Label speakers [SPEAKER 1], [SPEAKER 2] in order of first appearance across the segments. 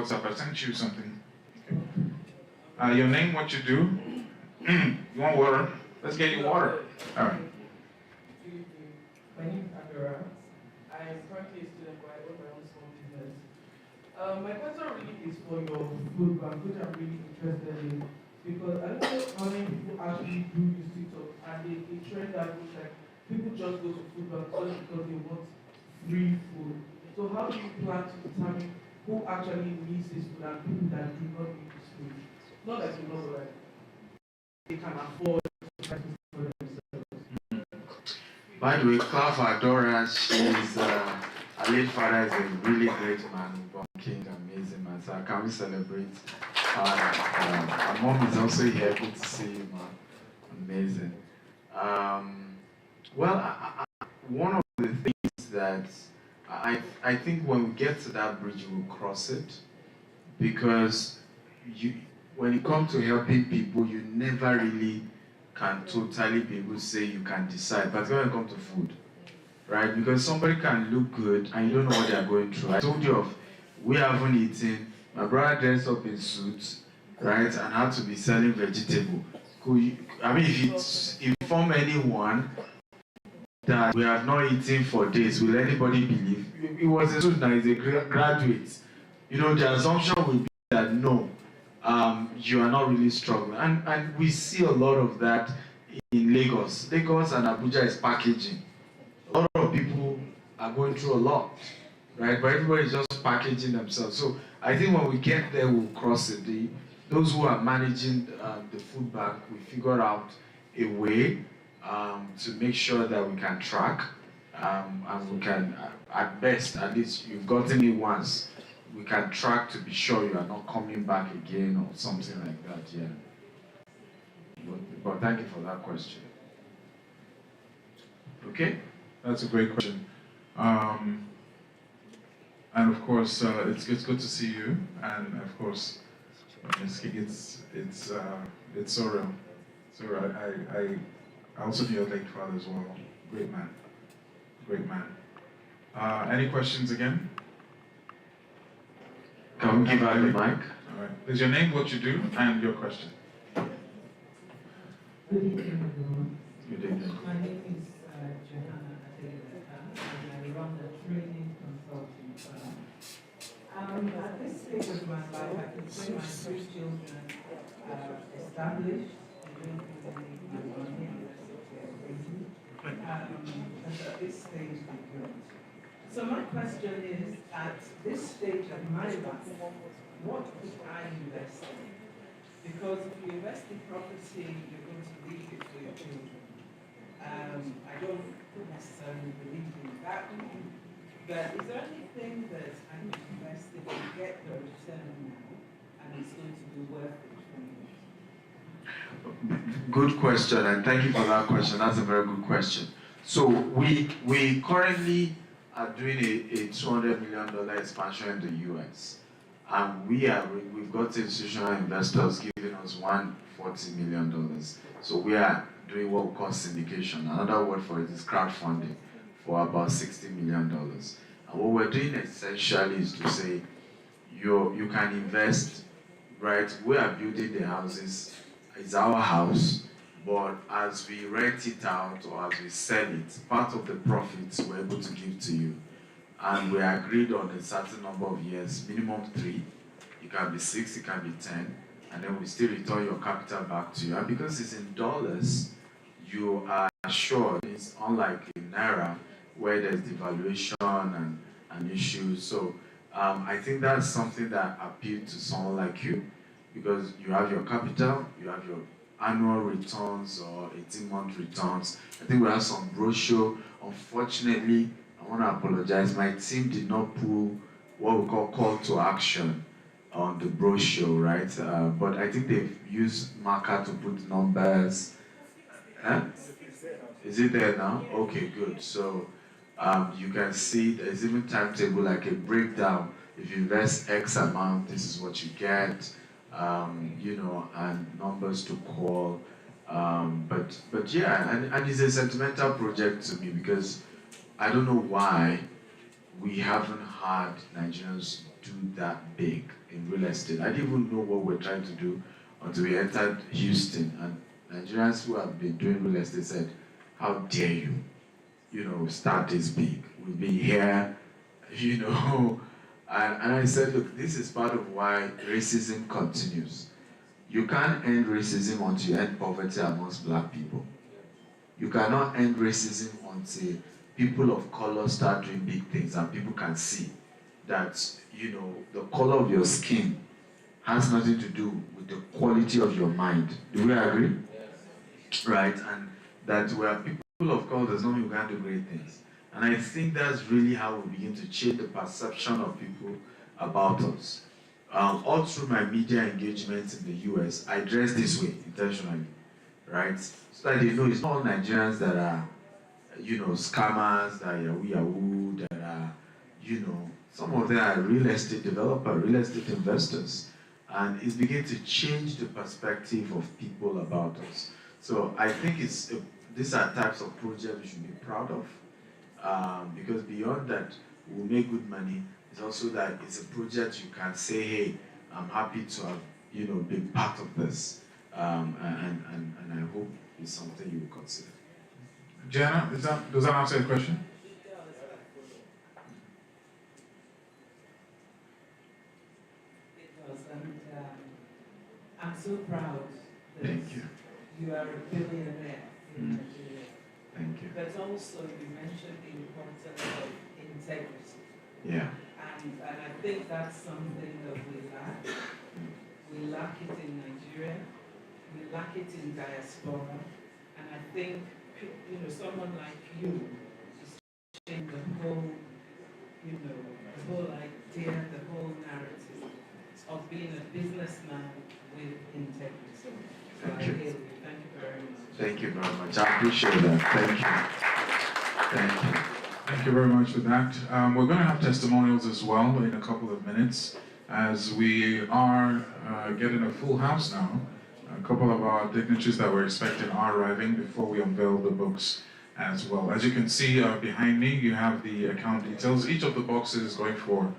[SPEAKER 1] WhatsApp. I sent you something. Okay. Your name, what you do? You want water? Let's get you water. All right.
[SPEAKER 2] My name is Akira. I am currently a student, but I own my own small business. My question really is for your food bank, which I'm really interested in, because I don't know how many people actually do use TikTok, and they trend that looks like people just go to food bank just because they want free food. So how do you plan to determine who actually needs this food and people that do not need this food? Not that you know, like they can afford to purchase for themselves.
[SPEAKER 3] By the way, clap for Adora. She's her late father is a really great man, born king, amazing man. So can we celebrate her? Her mom is also here. Good to see you, man. Amazing. One of the things that I think when we get to that bridge, we'll cross it, because when it comes to helping people, you never really can totally be able to say you can decide, but when it comes to food, right? Because somebody can look good and you don't know what they're going through. I told you of, we haven't eaten, my brother dressed up in suits, right, and had to be selling vegetable. I mean, if it's inform anyone that we have not eaten for days, will anybody believe? It was a student that is a graduate. You know, the assumption will be that no, you are not really struggling. And we see a lot of that in Lagos. Lagos and Abuja is packaging. A lot of people are going through a lot, right? But everybody is just packaging themselves. So I think when we get there, we'll cross it. Those who are managing the food bank, we figure out a way to make sure that we can track, and we can, at best, at least you've gotten it once, we can track to be sure you are not coming back again or something like that, yeah. But thank you for that question. Okay?
[SPEAKER 1] That's a great question. And of course, it's good to see you. And of course, it's so real. So I also knew your late father as well. Great man. Great man. Any questions again?
[SPEAKER 3] Can we give out the mic?
[SPEAKER 1] All right. Is your name, what you do, and your question?
[SPEAKER 4] Good evening, everyone.
[SPEAKER 3] Good evening.
[SPEAKER 4] My name is Johanna Adeleka, and I run the training consulting firm. At this stage of my life, I can say my three children are established. I don't think they need my money unless they're crazy. And at this stage, they're good. So my question is, at this stage of my life, what could I invest in? Because if you invest in property, you're going to leave it for your children. I don't necessarily believe in that one, but is there anything that I can invest in to get the return now, and it's going to be worth it for me?
[SPEAKER 3] Good question, and thank you for that question. That's a very good question. So we currently are doing a $200 million expansion in the US. And we've got institutional investors giving us $140 million. So we are doing what we call syndication. Another word for it is crowdfunding for about $60 million. And what we're doing essentially is to say, you can invest, right? We are building the houses. It's our house, but as we rent it out or as we sell it, part of the profits we're able to give to you. And we agreed on a certain number of years, minimum 3. It can be 6, it can be 10, and then we still return your capital back to you. And because it's in dollars, you are assured. It's unlike in Naira, where there's devaluation and issues. So I think that's something that appealed to someone like you, because you have your capital, you have your annual returns or 18-month returns. I think we have some brochure. Unfortunately, I want to apologize. My team did not pull what we call to action on the brochure, right? But I think they've used marker to put numbers. Is it there now? Okay, good. So you can see there's even timetable, like a breakdown. If you invest X amount, this is what you get, you know, and numbers to call. But yeah, and it's a sentimental project to me, because I don't know why we haven't had Nigerians do that big in in real estate. I didn't even know what we're trying to do until we entered Houston, and Nigerians who have been doing real estate said, how dare you, start this big. We'll be here, And I said, look, this is part of why racism continues. You can't end racism until you end poverty amongst black people. You cannot end racism until people of color start doing big things and people can see that, the color of your skin has nothing to do with the quality of your mind. Do we agree? Yes. Right? And that where people of color does not mean we can't do great things. And I think that's really how we begin to change the perception of people about us. All through my media engagements in the US, I dress this way intentionally, right? So that they know it's not all Nigerians that are, scammers, that are yahoo, that are, some of them are real estate developers, real estate investors. And it's beginning to change the perspective of people about us. So I think these are types of projects we should be proud of. Because beyond that, we'll make good money. It's also that it's a project you can say, hey, I'm happy to have, been part of this. And I hope it's something you will consider.
[SPEAKER 1] Gianna, does that answer your question?
[SPEAKER 4] It does, and I'm so proud that
[SPEAKER 3] Thank you.
[SPEAKER 4] you are a billionaire in Nigeria.
[SPEAKER 3] Thank you.
[SPEAKER 4] But also you mentioned the importance of integrity.
[SPEAKER 3] Yeah.
[SPEAKER 4] And I think that's something that we lack. We lack it in Nigeria. We lack it in diaspora. And I think, someone like you is changing the whole, the whole idea, the whole narrative of being a businessman with integrity. So I hail you. Thank you very much.
[SPEAKER 3] Thank you very much. I appreciate that. Thank you. Thank you.
[SPEAKER 1] Thank you very much for that. We're going to have testimonials as well in a couple of minutes, as we are getting a full house now. A couple of our dignitaries that we're expecting are arriving before we unveil the books as well. As you can see behind me, you have the account details. Each of the boxes is going for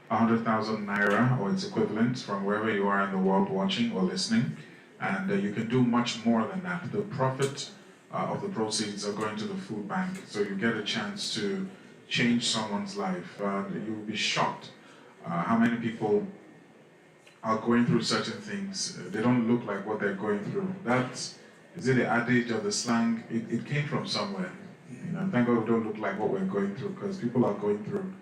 [SPEAKER 1] 100,000 naira or its equivalent from wherever you are in the world watching or listening. And you can do much more than that. The profit of the proceeds are going to the food bank, so you get a chance to change someone's life. You will be shocked how many people are going through certain things. They don't look like what they're going through. Is it the adage or the slang? It came from somewhere. Thank God we don't look like what we're going through, because people are going through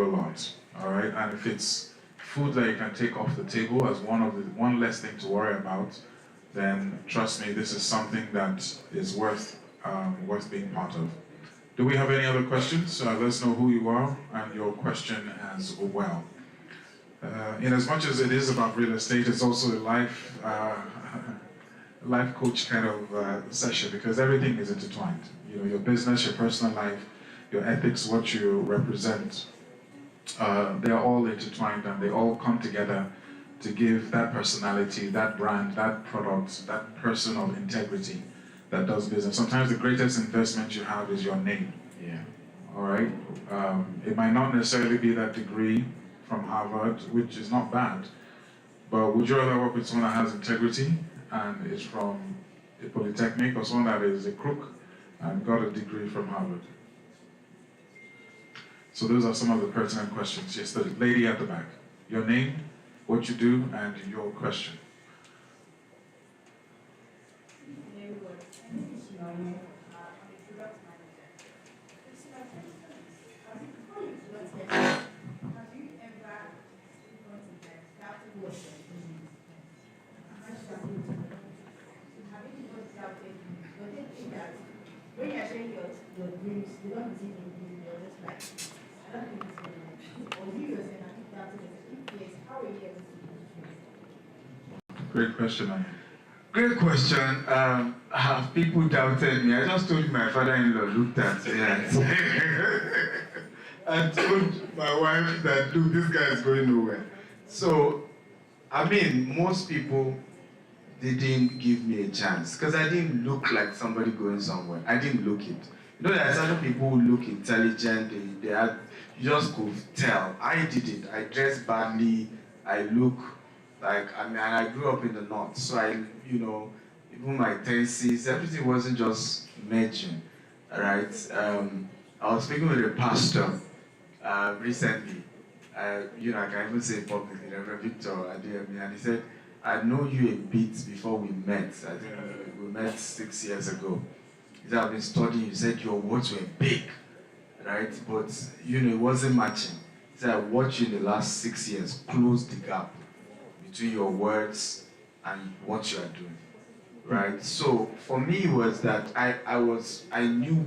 [SPEAKER 1] a lot. All right, and if it's food that you can take off the table as one less thing to worry about, then trust me, this is something that is worth being part of. Do we have any other questions? Let us know who you are and your question as well. In as much as it is about real estate, it's also a life coach kind of session, because everything is intertwined. Your business, your personal life, your ethics, what you represent, they're all intertwined, and they all come together to give that personality, that brand, that product, that person of integrity that does business. Sometimes the greatest investment you have is your name.
[SPEAKER 3] Yeah.
[SPEAKER 1] All right? It might not necessarily be that degree from Harvard, which is not bad, but would you rather work with someone that has integrity and is from a polytechnic, or someone that is a crook and got a degree from Harvard? So those are some of the pertinent questions. Yes, the lady at the back. Your name, what you do, and your question.
[SPEAKER 5] When you're sharing your dreams, you don't believe in dreams, you're just like, I don't think it's going to or you yourself, I think that's it. If yes, how are you able to do it?
[SPEAKER 1] Great question, Anya.
[SPEAKER 3] Great question. Have people doubted me? I just told my father-in-law looked at me and told my wife that, look, this guy is going nowhere. So, most people didn't give me a chance because I didn't look like somebody going somewhere. I didn't look it. There are certain people who look intelligent, you just could tell. I did it. I dressed badly, I look like, and I grew up in the north, so even my tenses, everything wasn't just merging, right? I was speaking with a pastor recently. I can even say publicly, Reverend Victor Adeyemi, and he said, I know you a bit before we met. I think we met 6 years ago. He said, I've been studying. He said, your words were big, right? But, it wasn't matching. He said, I watched you in the last 6 years close the gap between your words and what you are doing, right? So for me, it was that I knew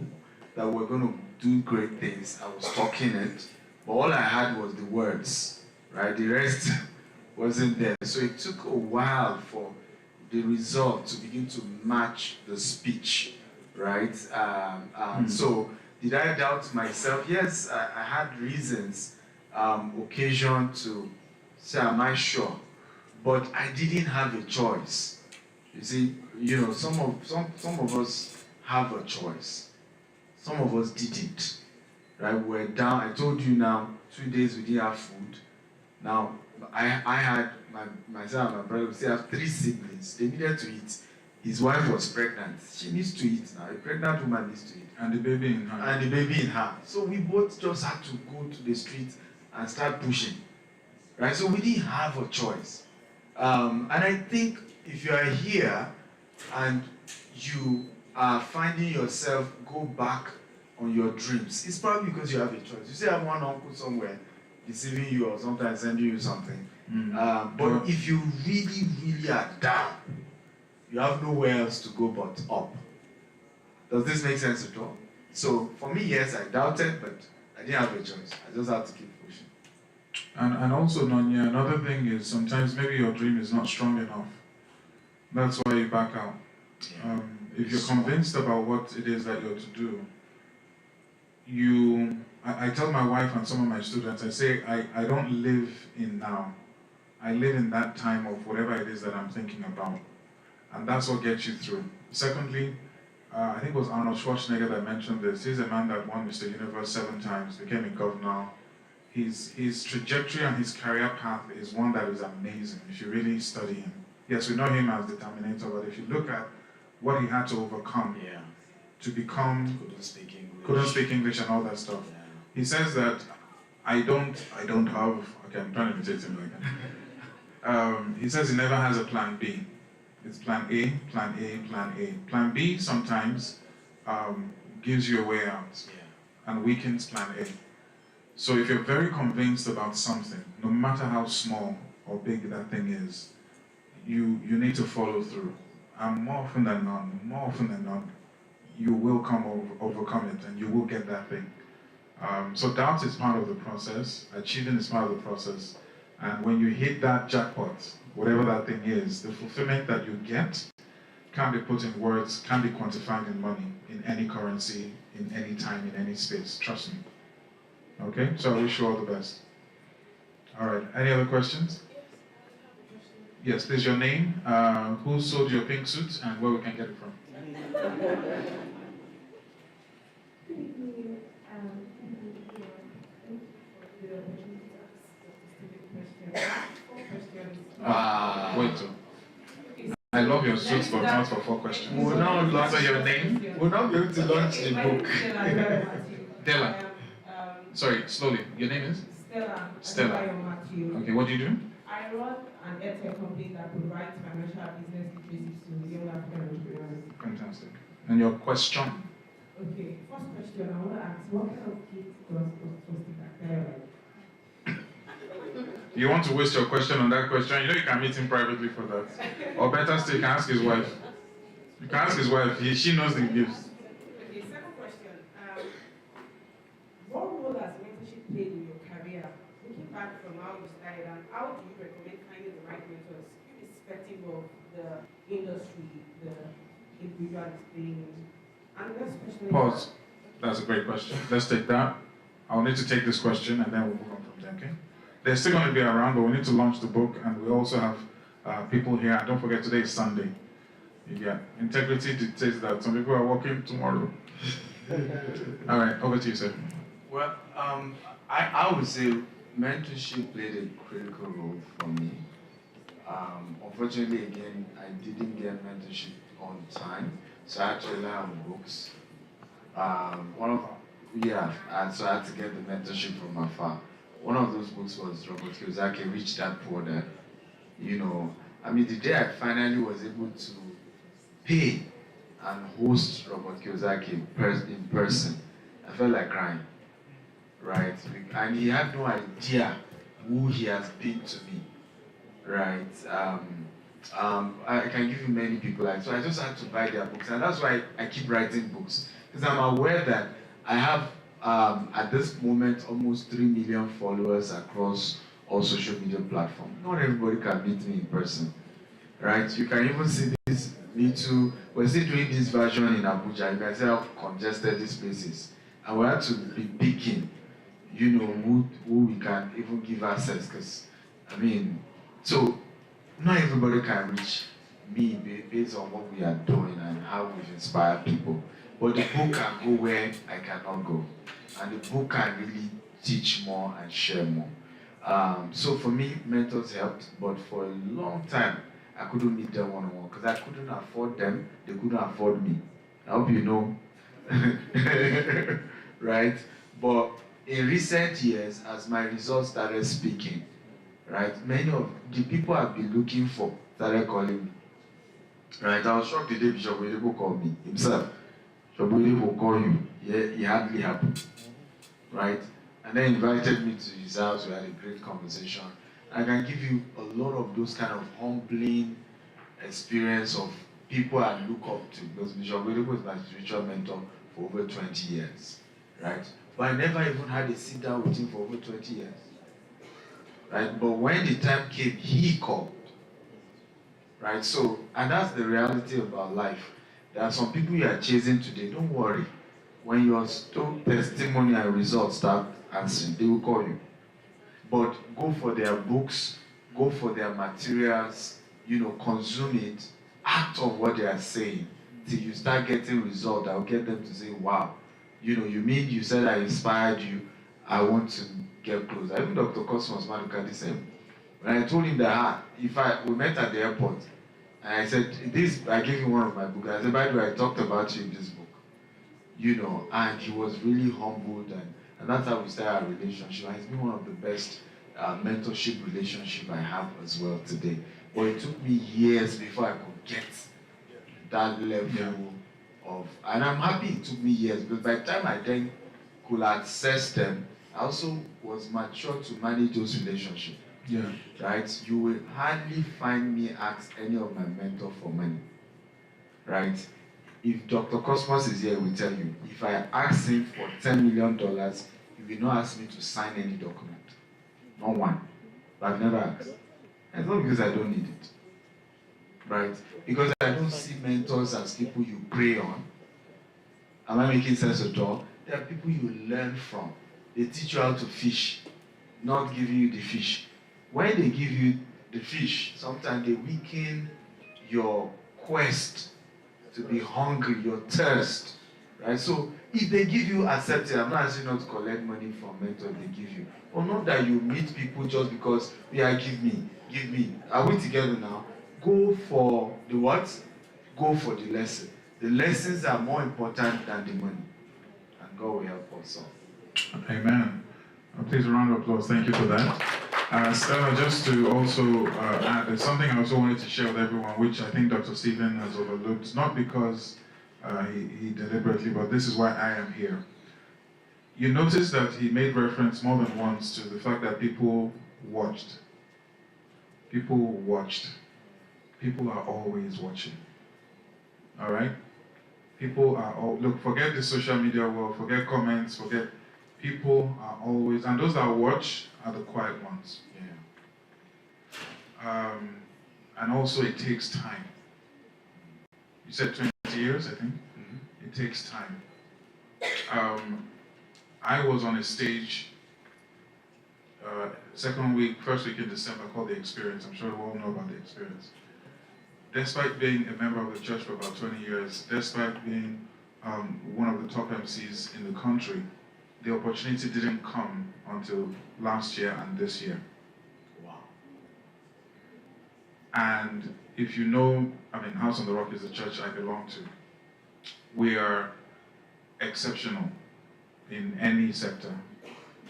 [SPEAKER 3] that we're going to do great things. I was talking it, but all I had was the words, right? The rest wasn't there. So it took a while for the result to begin to match the speech, right? So did I doubt myself? Yes, I had reasons, occasion to say, am I sure? But I didn't have a choice. You see, some of us have a choice. Some of us didn't. Right? We're down. I told you now, 2 days we didn't have food. Now, I had myself and my brother, we still have 3 siblings. They needed to eat. His wife was pregnant. She needs to eat now. A pregnant woman needs to eat.
[SPEAKER 1] And the baby in her.
[SPEAKER 3] And the baby in her. So we both just had to go to the street and start pushing. Right? So we didn't have a choice. And I think if you are here and you are finding yourself go back on your dreams, it's probably because you have a choice. You say, I have one uncle somewhere deceiving you or sometimes sending you something. But if you really, really are down, you have nowhere else to go but up. Does this make sense at all? So for me, yes, I doubted, but I didn't have a choice. I just had to keep pushing.
[SPEAKER 1] And also, Nonya, another thing is sometimes maybe your dream is not strong enough. That's why you back out. If you're convinced about what it is that you're to do, I tell my wife and some of my students, I say, I don't live in now. I live in that time of whatever it is that I'm thinking about. And that's what gets you through. Secondly, I think it was Arnold Schwarzenegger that mentioned this. He's a man that won Mr. Universe 7 times, became a governor. His trajectory and his career path is one that is amazing if you really study him. Yes, we know him as the Terminator, but if you look at what he had to overcome to become... Couldn't speak English and all that stuff. Yeah. He says that I don't have... Okay, I'm trying to imitate him again. He says he never has a plan B. It's plan A, plan A, plan A. Plan B sometimes gives you a way out and weakens plan A. So if you're very convinced about something, no matter how small or big that thing is, you need to follow through. And more often than not, you will overcome it and you will get that thing. So doubt is part of the process, achieving is part of the process. And when you hit that jackpot, whatever that thing is, the fulfillment that you get can't be put in words, can't be quantified in money, in any currency, in any time, in any space. Trust me. Okay, so I wish you all the best. All right, any other questions? Yes, please, your name, who sold your pink suit, and where we can get it from. Wait. I love your suits, but not for 4 questions.
[SPEAKER 3] We'll now
[SPEAKER 1] answer your name.
[SPEAKER 3] We'll not be able to launch the book.
[SPEAKER 1] Della. Sorry, slowly. Your name is? Stella. Okay, what do you do?
[SPEAKER 4] I run an edtech company that provides financial business literacy to young African entrepreneurs.
[SPEAKER 1] Fantastic. And your question?
[SPEAKER 4] Okay, first question, I want to ask, what kind of kids does Akintayo like?
[SPEAKER 1] You want to waste your question on that question? You know you can meet him privately for that. Or better still, you can ask his wife. You can ask his wife. She knows the gifts.
[SPEAKER 4] Okay, second question. What role has mentorship played in your career? Looking back from how you started, and how do you recommend finding the right mentors, irrespective of the industry, the individual experience? And the next question.
[SPEAKER 1] Pause. That's a great question. Let's take that. I'll need to take this question and then we'll move on from there, okay? They're still going to be around, but we need to launch the book, and we also have people here. And don't forget, today is Sunday. Yeah, integrity dictates that some people are working tomorrow. All right, over to you, sir.
[SPEAKER 3] Well, I would say mentorship played a critical role for me. Unfortunately, again, I didn't get mentorship on time, so I had to rely on books. One of yeah, and so I had to get the mentorship from afar. One of those books was Robert Kiyosaki, Rich Dad Poor Dad. You know, I mean, the day I finally was able to pay and host Robert Kiyosaki in person, I felt like crying, right? And he had no idea who he has been to me, right? I can give you many people, like, so I just had to buy their books, and that's why I keep writing books, because I'm aware that I have, at this moment, almost 3 million followers across all social media platforms. Not everybody can meet me in person, right? You can even see this little, we're still doing this version in Abuja. You can see how congested this place is. And we have to be picking, who we can even give access, because, I mean, so not everybody can reach me based on what we are doing and how we've inspired people. But the book can go where I cannot go. And the book can really teach more and share more. So for me, mentors helped, but for a long time, I couldn't meet them one-on-one because I couldn't afford them, they couldn't afford me. I hope you know. Right? But in recent years, as my results started speaking, right, many of the people I've been looking for started calling me. Right? I was shocked the day Bishop Oyedepo called me himself. Bishop Oyedepo will call you. Yeah, it hardly happened. Right? And then invited me to his house. We had a great conversation. I can give you a lot of those kind of humbling experience of people I look up to, because Bishop Oyedepo is my spiritual mentor for over 20 years. Right? But I never even had a sit down with him for over 20 years. Right? But when the time came, he called. Right? So, and that's the reality about life. There are some people you are chasing today. Don't worry. When your testimony and results start answering, they will call you. But go for their books, go for their materials, consume it, act on what they are saying till you start getting results that will get them to say, wow, you mean you said I inspired you, I want to get closer. Even Dr. Cosmos Maduka, the same. When I told him that, we met at the airport, and I said, I gave him one of my books. I said, by the way, I talked about you in this book. And he was really humbled, and that's how we started our relationship. And it's been one of the best mentorship relationship I have as well today. But it took me years before I could get that level of, and I'm happy it took me years, because by the time I then could access them, I also was mature to manage those relationships.
[SPEAKER 1] Yeah.
[SPEAKER 3] Right? You will hardly find me ask any of my mentor for money. Right? If Dr. Cosmos is here, he will tell you, if I ask him for $10 million, he will not ask me to sign any document. Not one. But I've never asked. And it's not because I don't need it. Right? Because I don't see mentors as people you pray on. Am I making sense at all? They are people you learn from. They teach you how to fish, not giving you the fish. When they give you the fish, sometimes they weaken your quest to be hungry, your thirst, right? So if they give you, accept it. I'm not asking you not to collect money from mentors they give you. Or not that you meet people just because, give me. Are we together now? Go for the what? Go for the lesson. The lessons are more important than the money. And God will help us all.
[SPEAKER 1] Amen. Please, a round of applause. Thank you for that. Stella, just to also add, there's something I also wanted to share with everyone, which I think Dr. Stephen has overlooked, not because he deliberately, but this is why I am here. You notice that he made reference more than once to the fact that people watched. People watched. People are always watching. All right? People are all, look, forget the social media world, forget comments, forget. People are always, and those that watch are the quiet ones. Yeah. And also it takes time. You said 20 years, I think. Mm-hmm. It takes time. I was on a stage first week in December, called The Experience. I'm sure we all know about The Experience. Despite being a member of the church for about 20 years, despite being one of the top MCs in the country, the opportunity didn't come until last year and this year.
[SPEAKER 3] Wow.
[SPEAKER 1] And if you know, House on the Rock is the church I belong to. We are exceptional in any sector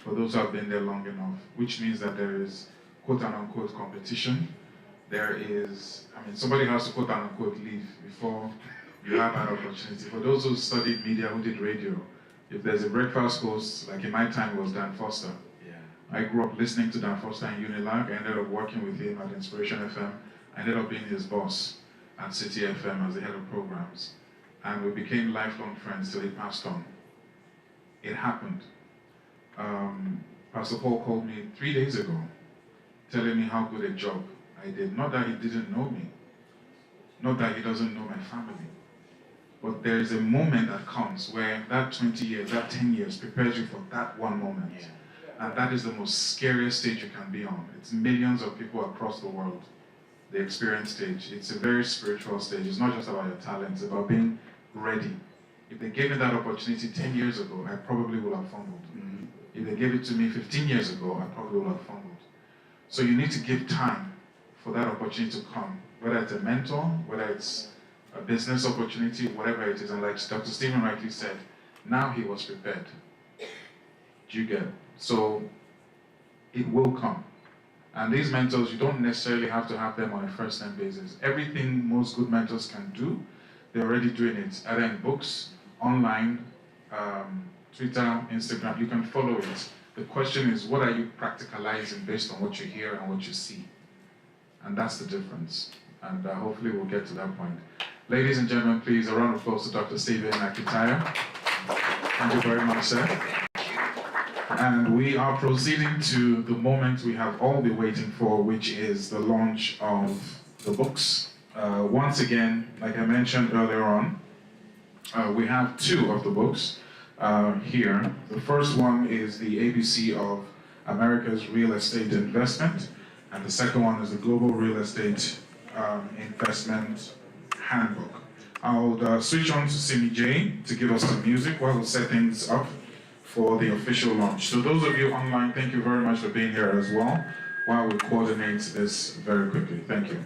[SPEAKER 1] for those who have been there long enough, which means that there is quote unquote competition. There is, somebody has to quote unquote leave before you have that opportunity. For those who studied media, who did radio, if there's a breakfast host, like in my time it was Dan Foster.
[SPEAKER 3] Yeah.
[SPEAKER 1] I grew up listening to Dan Foster in Unilag. I ended up working with him at Inspiration FM. I ended up being his boss at City FM as the head of programs. And we became lifelong friends till he passed on. It happened. Pastor Paul called me 3 days ago, telling me how good a job I did. Not that he didn't know me, not that he doesn't know my family, but there is a moment that comes where that 20 years, that 10 years prepares you for that one moment.
[SPEAKER 3] Yeah.
[SPEAKER 1] And that is the most scariest stage you can be on. It's millions of people across the world, the experience stage. It's a very spiritual stage. It's not just about your talent, it's about being ready. If they gave me that opportunity 10 years ago, I probably would have fumbled.
[SPEAKER 3] Mm-hmm.
[SPEAKER 1] If they gave it to me 15 years ago, I probably would have fumbled. So you need to give time for that opportunity to come, whether it's a mentor, whether it's a business opportunity, whatever it is. And like Dr. Stephen rightly said, now he was prepared. Do you get it? So it will come. And these mentors, you don't necessarily have to have them on a first-name basis. Everything most good mentors can do, they're already doing it, either in books, online, Twitter, Instagram, you can follow it. The question is, what are you practicalizing based on what you hear and what you see? And that's the difference. And hopefully we'll get to that point. Ladies and gentlemen, please, a round of applause to Dr. Stephen Akintayo. Thank you very much, sir. And we are proceeding to the moment we have all been waiting for, which is the launch of the books. Once again, like I mentioned earlier on, we have two of the books here. The first one is the ABC of America's Real Estate Investment, and the second one is the Global Real Estate Investment Handbook. I'll switch on to Simi J to give us some music while we set things up for the official launch. So those of you online, thank you very much for being here as well, while we coordinate this very quickly. Thank you.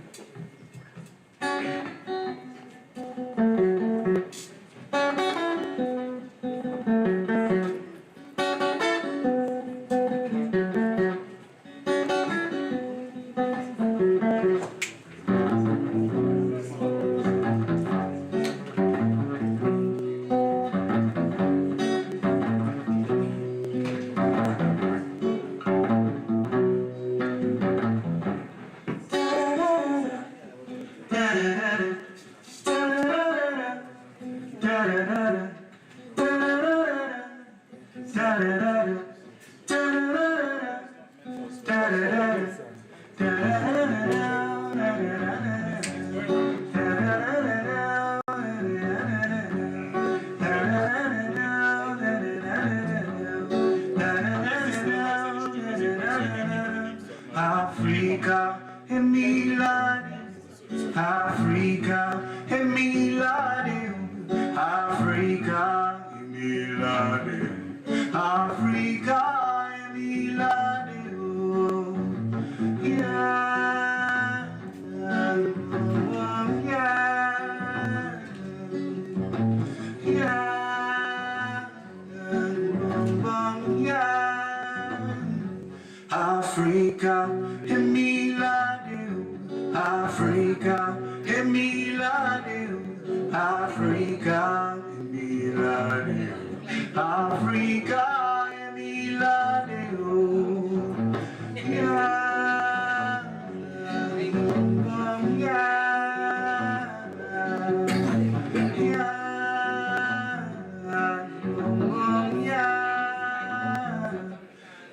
[SPEAKER 6] Africa, Emilade, Africa, Emilade, Africa, Emilade, Africa, Emilade, yeah, Africa, Emilade, Africa, Emilade, Africa, Emilade, Africa, Emilade,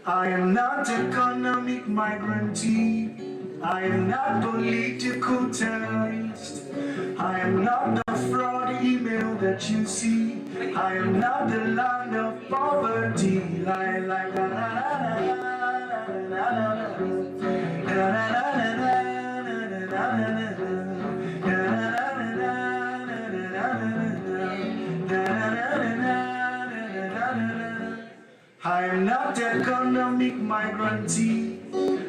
[SPEAKER 6] I am not economic migrantee. I am not political terrorist. I am not the fraud email that you see. I am not the land of poverty. migrantee.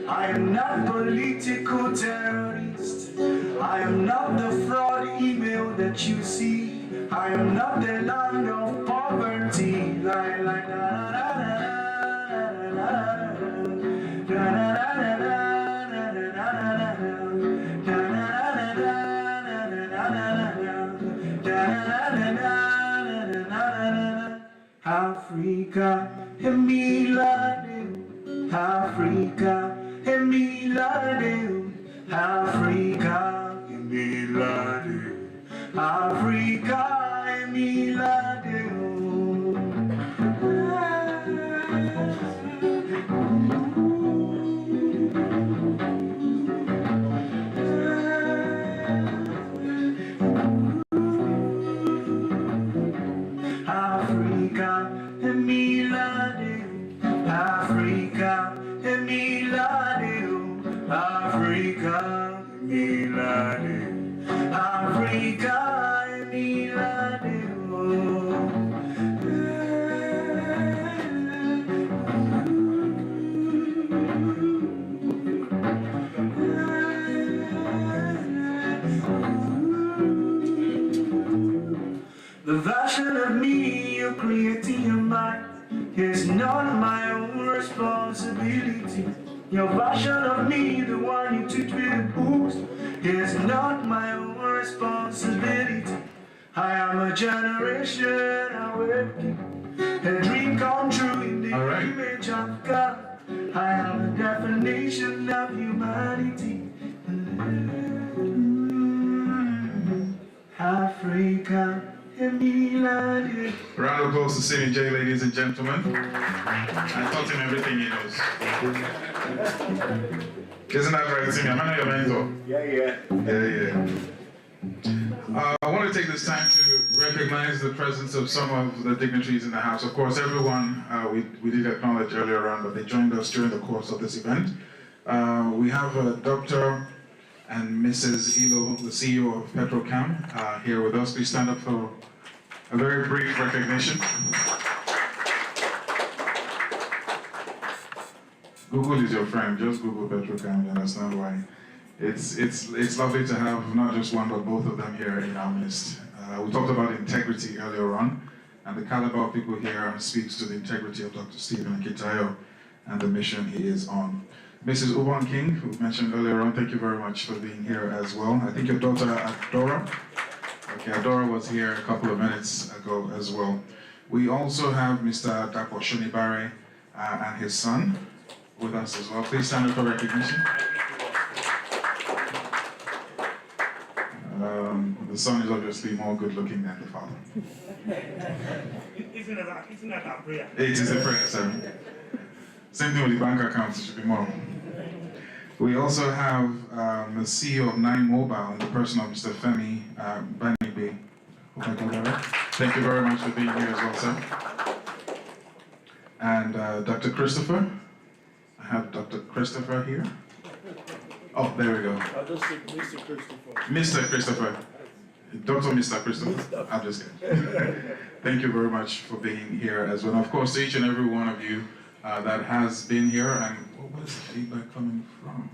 [SPEAKER 6] I am not political terrorist. I am not the fraud email that you see. I am not the land of poverty. La, la, la, la, la, Africa, Emilade, Africa, Emilade, Africa, Emilade, Africa, Emilade. Africa, Emilade, Africa, Emilade, Africa, Emilade, Africa, Emilade. The version of me you create in your mind is not my own responsibility. Your version of me, the one you treat with a boost, is not my own responsibility. I am a generation awakening, a dream come true in the image of God. I am a definition of humanity. Africa.
[SPEAKER 1] Round of applause to Sydney J, ladies and gentlemen. I taught him everything he knows. Isn't that right, Timmy? Am I not your mentor? Yeah. I want to take this time to recognize the presence of some of the dignitaries in the house. Of course, everyone we did acknowledge earlier on, but they joined us during the course of this event. We have Dr. and Mrs. Elo, the CEO of Petrocam, here with us. Please stand up for a very brief recognition. Google is your friend. Just Google Petrocam, you understand why. It's lovely to have not just one, but both of them here in our midst. We talked about integrity earlier on, and the caliber of people here speaks to the integrity of Dr. Stephen Akintayo and the mission he is on. Mrs. Uban King, who mentioned earlier on, thank you very much for being here as well. I think your daughter Adora. Okay, Adora was here a couple of minutes ago as well. We also have Mr. Dapo Shonibare and his son with us as well. Please stand up for recognition. The son is obviously more good looking than the father.
[SPEAKER 7] Isn't that our prayer?
[SPEAKER 1] It is a prayer, sir. Same thing with the bank accounts, it should be more. We also have the CEO of 9 Mobile in the person of Mr. Femi Banibe. Thank you very much for being here as well, sir. And Dr. Christopher. I have Dr. Christopher here. Oh, there we go.
[SPEAKER 7] I'll just say Mr. Christopher.
[SPEAKER 1] Mr. Christopher. Dr. Mr. Christopher. I'm just kidding. Thank you very much for being here as well. And of course, to each and every one of you that has been here, and where is the feedback coming from?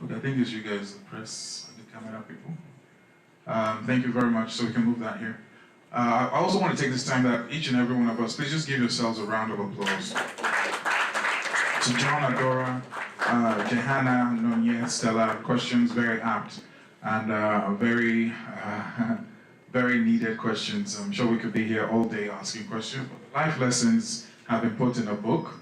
[SPEAKER 1] Okay, I think it's you guys, the press, the camera people. Thank you very much, so we can move that here. I also want to take this time that each and every one of us, please just give yourselves a round of applause. To John, Adora, Jehanna, Nonye, Stella, questions very apt and very needed questions. I'm sure we could be here all day asking questions. Life lessons have been put in a book.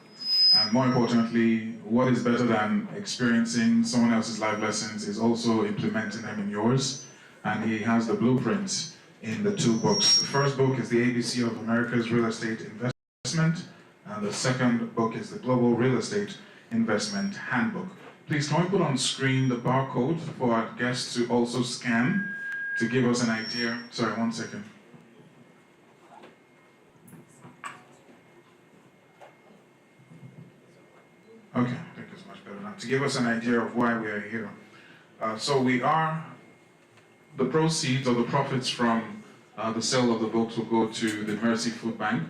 [SPEAKER 1] And more importantly, what is better than experiencing someone else's life lessons is also implementing them in yours. And he has the blueprint in the 2 books. The first book is the ABC of America's Real Estate Investment, and the second book is the Global Real Estate Investment Handbook. Please, can we put on screen the barcode for our guests to also scan to give us an idea? Sorry, 1 second. Okay, I think it's much better now. To give us an idea of why we are here. So the proceeds or the profits from the sale of the books will go to the Mercy Food Bank,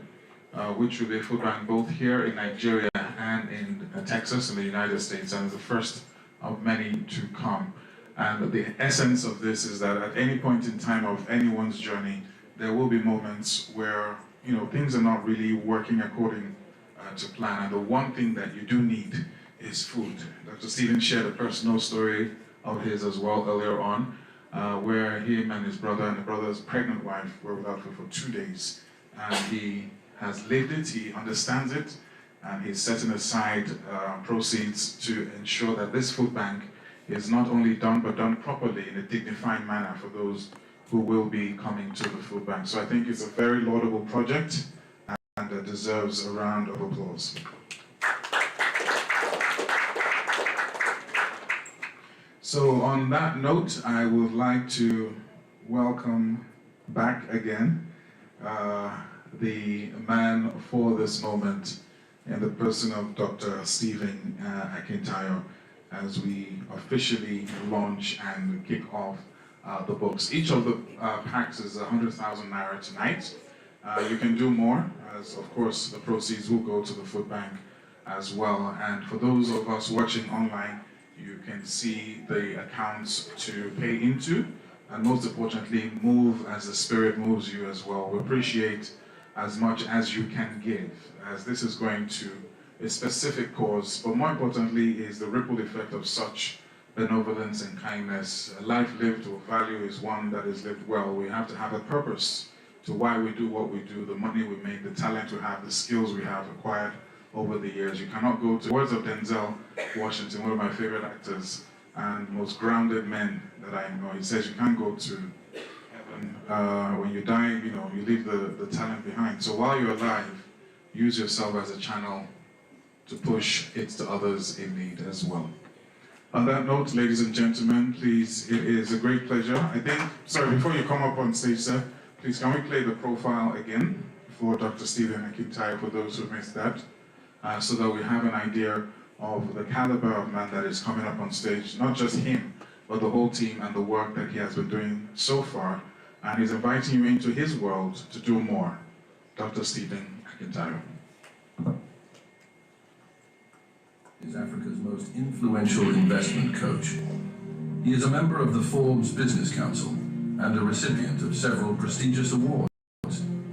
[SPEAKER 1] which will be a food bank both here in Nigeria and in Texas in the United States, and is the first of many to come. And the essence of this is that at any point in time of anyone's journey, there will be moments where things are not really working according to plan. And the one thing that you do need is food. Dr. Stephen shared a personal story of his as well earlier on, where him and his brother and the brother's pregnant wife were without food for 2 days. And he has lived it, he understands it, and he's setting aside proceeds to ensure that this food bank is not only done, but done properly in a dignified manner for those who will be coming to the food bank. So I think it's a very laudable project and deserves a round of applause. So on that note, I would like to welcome back again the man for this moment in the person of Dr. Stephen Akintayo, as we officially launch and kick off the books. Each of the packs is 100,000 naira tonight. You can do more, as of course the proceeds will go to the food bank as well. And for those of us watching online, you can see the accounts to pay into, and most importantly, move as the Spirit moves you as well. We appreciate as much as you can give, as this is going to a specific cause, but more importantly is the ripple effect of such benevolence and kindness. A life lived with value is one that is lived well. We have to have a purpose to why we do what we do, the money we make, the talent we have, the skills we have acquired over the years. You cannot go to, words of Denzel Washington, one of my favorite actors and most grounded men that I know. He says you can't go to heaven when you die, you leave the talent behind. So while you're alive, use yourself as a channel to push it to others in need as well. On that note, ladies and gentlemen, please, it is a great pleasure. Sorry, before you come up on stage, sir, please can we play the profile again for Dr. Stephen Akintayo, for those who missed that, so that we have an idea of the caliber of man that is coming up on stage, not just him, but the whole team and the work that he has been doing so far, and he's inviting you into his world to do more. Dr. Stephen Akintayo.
[SPEAKER 8] Is Africa's most influential investment coach. He is a member of the Forbes Business Council and a recipient of several prestigious awards,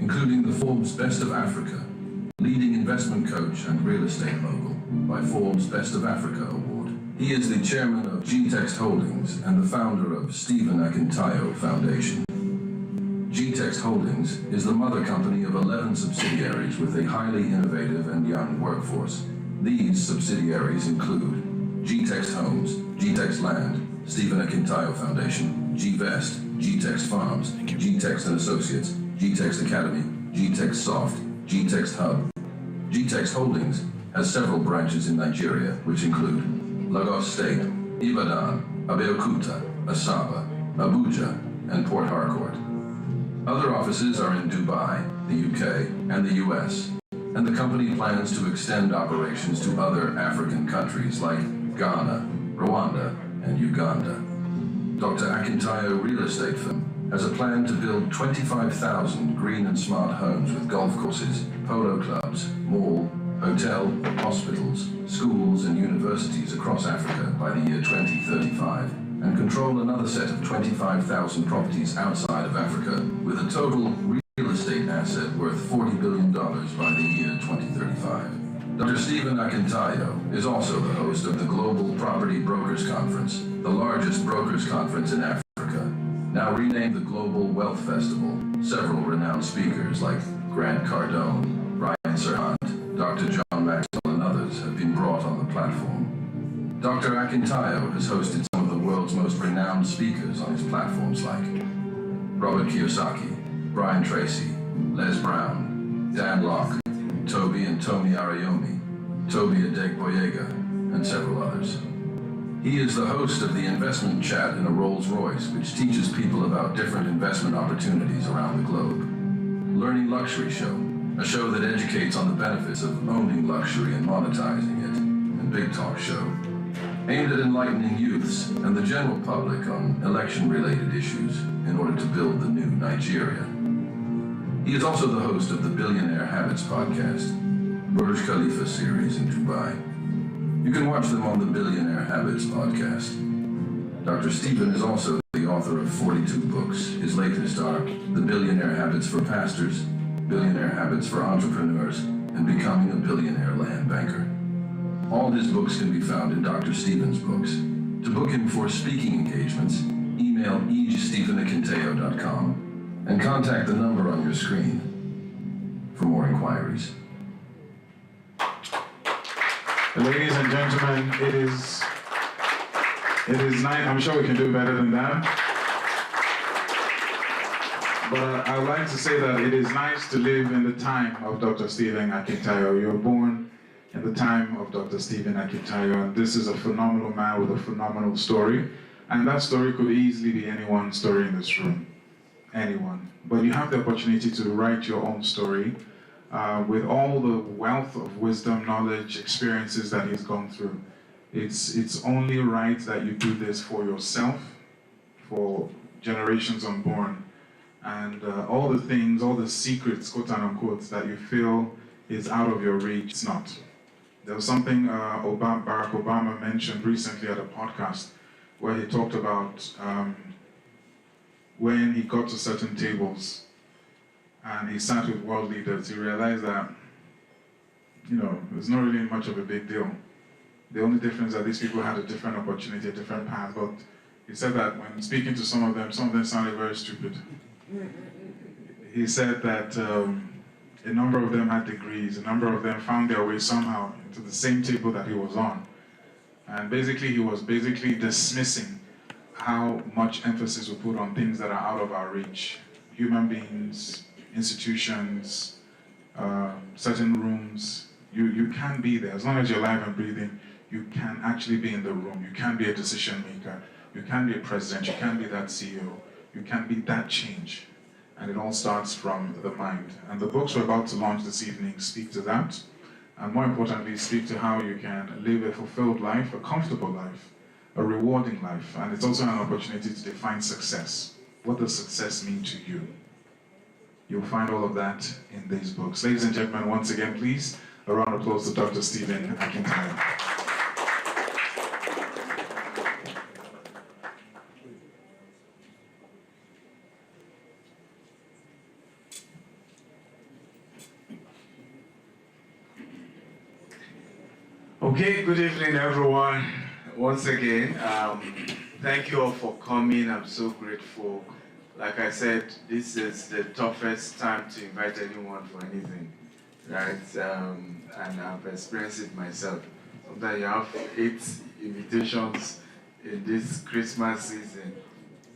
[SPEAKER 8] including the Forbes Best of Africa, Leading Investment Coach and Real Estate Mogul by Forbes Best of Africa Award. He is the chairman of G-Text Holdings and the founder of Stephen Akintayo Foundation. G-Text Holdings is the mother company of 11 subsidiaries with a highly innovative and young workforce. These subsidiaries include G-Text Homes, G-Text Land, Stephen Akintayo Foundation, G-Vest, G-Text Farms, G-Text and Associates, G-Text Academy, G-Text Soft, G-Text Hub. G-Text Holdings has several branches in Nigeria, which include Lagos State, Ibadan, Abeokuta, Asaba, Abuja, and Port Harcourt. Other offices are in Dubai, the UK, and the US. And the company plans to extend operations to other African countries like Ghana, Rwanda, and Uganda. Dr. Akintayo Real Estate Firm has a plan to build 25,000 green and smart homes with golf courses, polo clubs, mall, hotel, hospitals, schools, and universities across Africa by the year 2035, and control another set of 25,000 properties outside of Africa with a total real estate asset worth $40 billion by the year 2035. Dr. Stephen Akintayo is also the host of the Global Property Brokers Conference, the largest brokers conference in Africa, now renamed the Global Wealth Festival. Several renowned speakers like Grant Cardone, Ryan Serhant, Dr. John Maxwell, and others have been brought on the platform. Dr. Akintayo has hosted some of the world's most renowned speakers on his platforms like Robert Kiyosaki, Brian Tracy, Les Brown, Dan Locke, Toby and Tony Arayomi, Toby Adegboyega, and several others. He is the host of the Investment Chat in a Rolls-Royce, which teaches people about different investment opportunities around the globe. Learning Luxury Show, a show that educates on the benefits of owning luxury and monetizing it, and Big Talk Show, aimed at enlightening youths and the general public on election-related issues in order to build the new Nigeria. He is also the host of the Billionaire Habits podcast, Burj Khalifa series in Dubai, You can watch them on the Billionaire Habits podcast. Dr. Stephen is also the author of 42 books. His latest are The Billionaire Habits for Pastors, Billionaire Habits for Entrepreneurs, and Becoming a Billionaire Land Banker. All his books can be found in Dr. Stephen's books. To book him for speaking engagements, email e.stephenakintayo.com and contact the number on your screen for more inquiries.
[SPEAKER 1] Ladies and gentlemen, it is nice. I'm sure we can do better than that. But I would like to say that it is nice to live in the time of Dr. Stephen Akintayo. You were born in the time of Dr. Stephen Akintayo, and this is a phenomenal man with a phenomenal story. And that story could easily be anyone's story in this room. Anyone. But you have the opportunity to write your own story with all the wealth of wisdom, knowledge, experiences that he's gone through. It's only right that you do this for yourself, for generations unborn, and all the things, all the secrets, quote unquote, that you feel is out of your reach. It's not. There was something Barack Obama mentioned recently at a podcast where he talked about when he got to certain tables and he sat with world leaders, he realized that, it's not really much of a big deal. The only difference is that these people had a different opportunity, a different path. But he said that when speaking to some of them sounded very stupid. He said that a number of them had degrees, a number of them found their way somehow to the same table that he was on. And basically, he was dismissing how much emphasis we put on things that are out of our reach. Human beings, institutions, certain rooms. You can be there. As long as you're alive and breathing, you can actually be in the room. You can be a decision maker. You can be a president. You can be that CEO. You can be that change. And it all starts from the mind. And the books we're about to launch this evening speak to that. And more importantly, speak to how you can live a fulfilled life, a comfortable life, a rewarding life. And it's also an opportunity to define success. What does success mean to you? You'll find all of that in these books. Ladies and gentlemen, once again, please, a round of applause to Dr. Stephen Akintayo.
[SPEAKER 3] Okay, good evening, everyone. Once again, thank you all for coming. I'm so grateful. Like I said, this is the toughest time to invite anyone for anything, right? And I've experienced it myself. Sometimes you have 8 invitations in this Christmas season.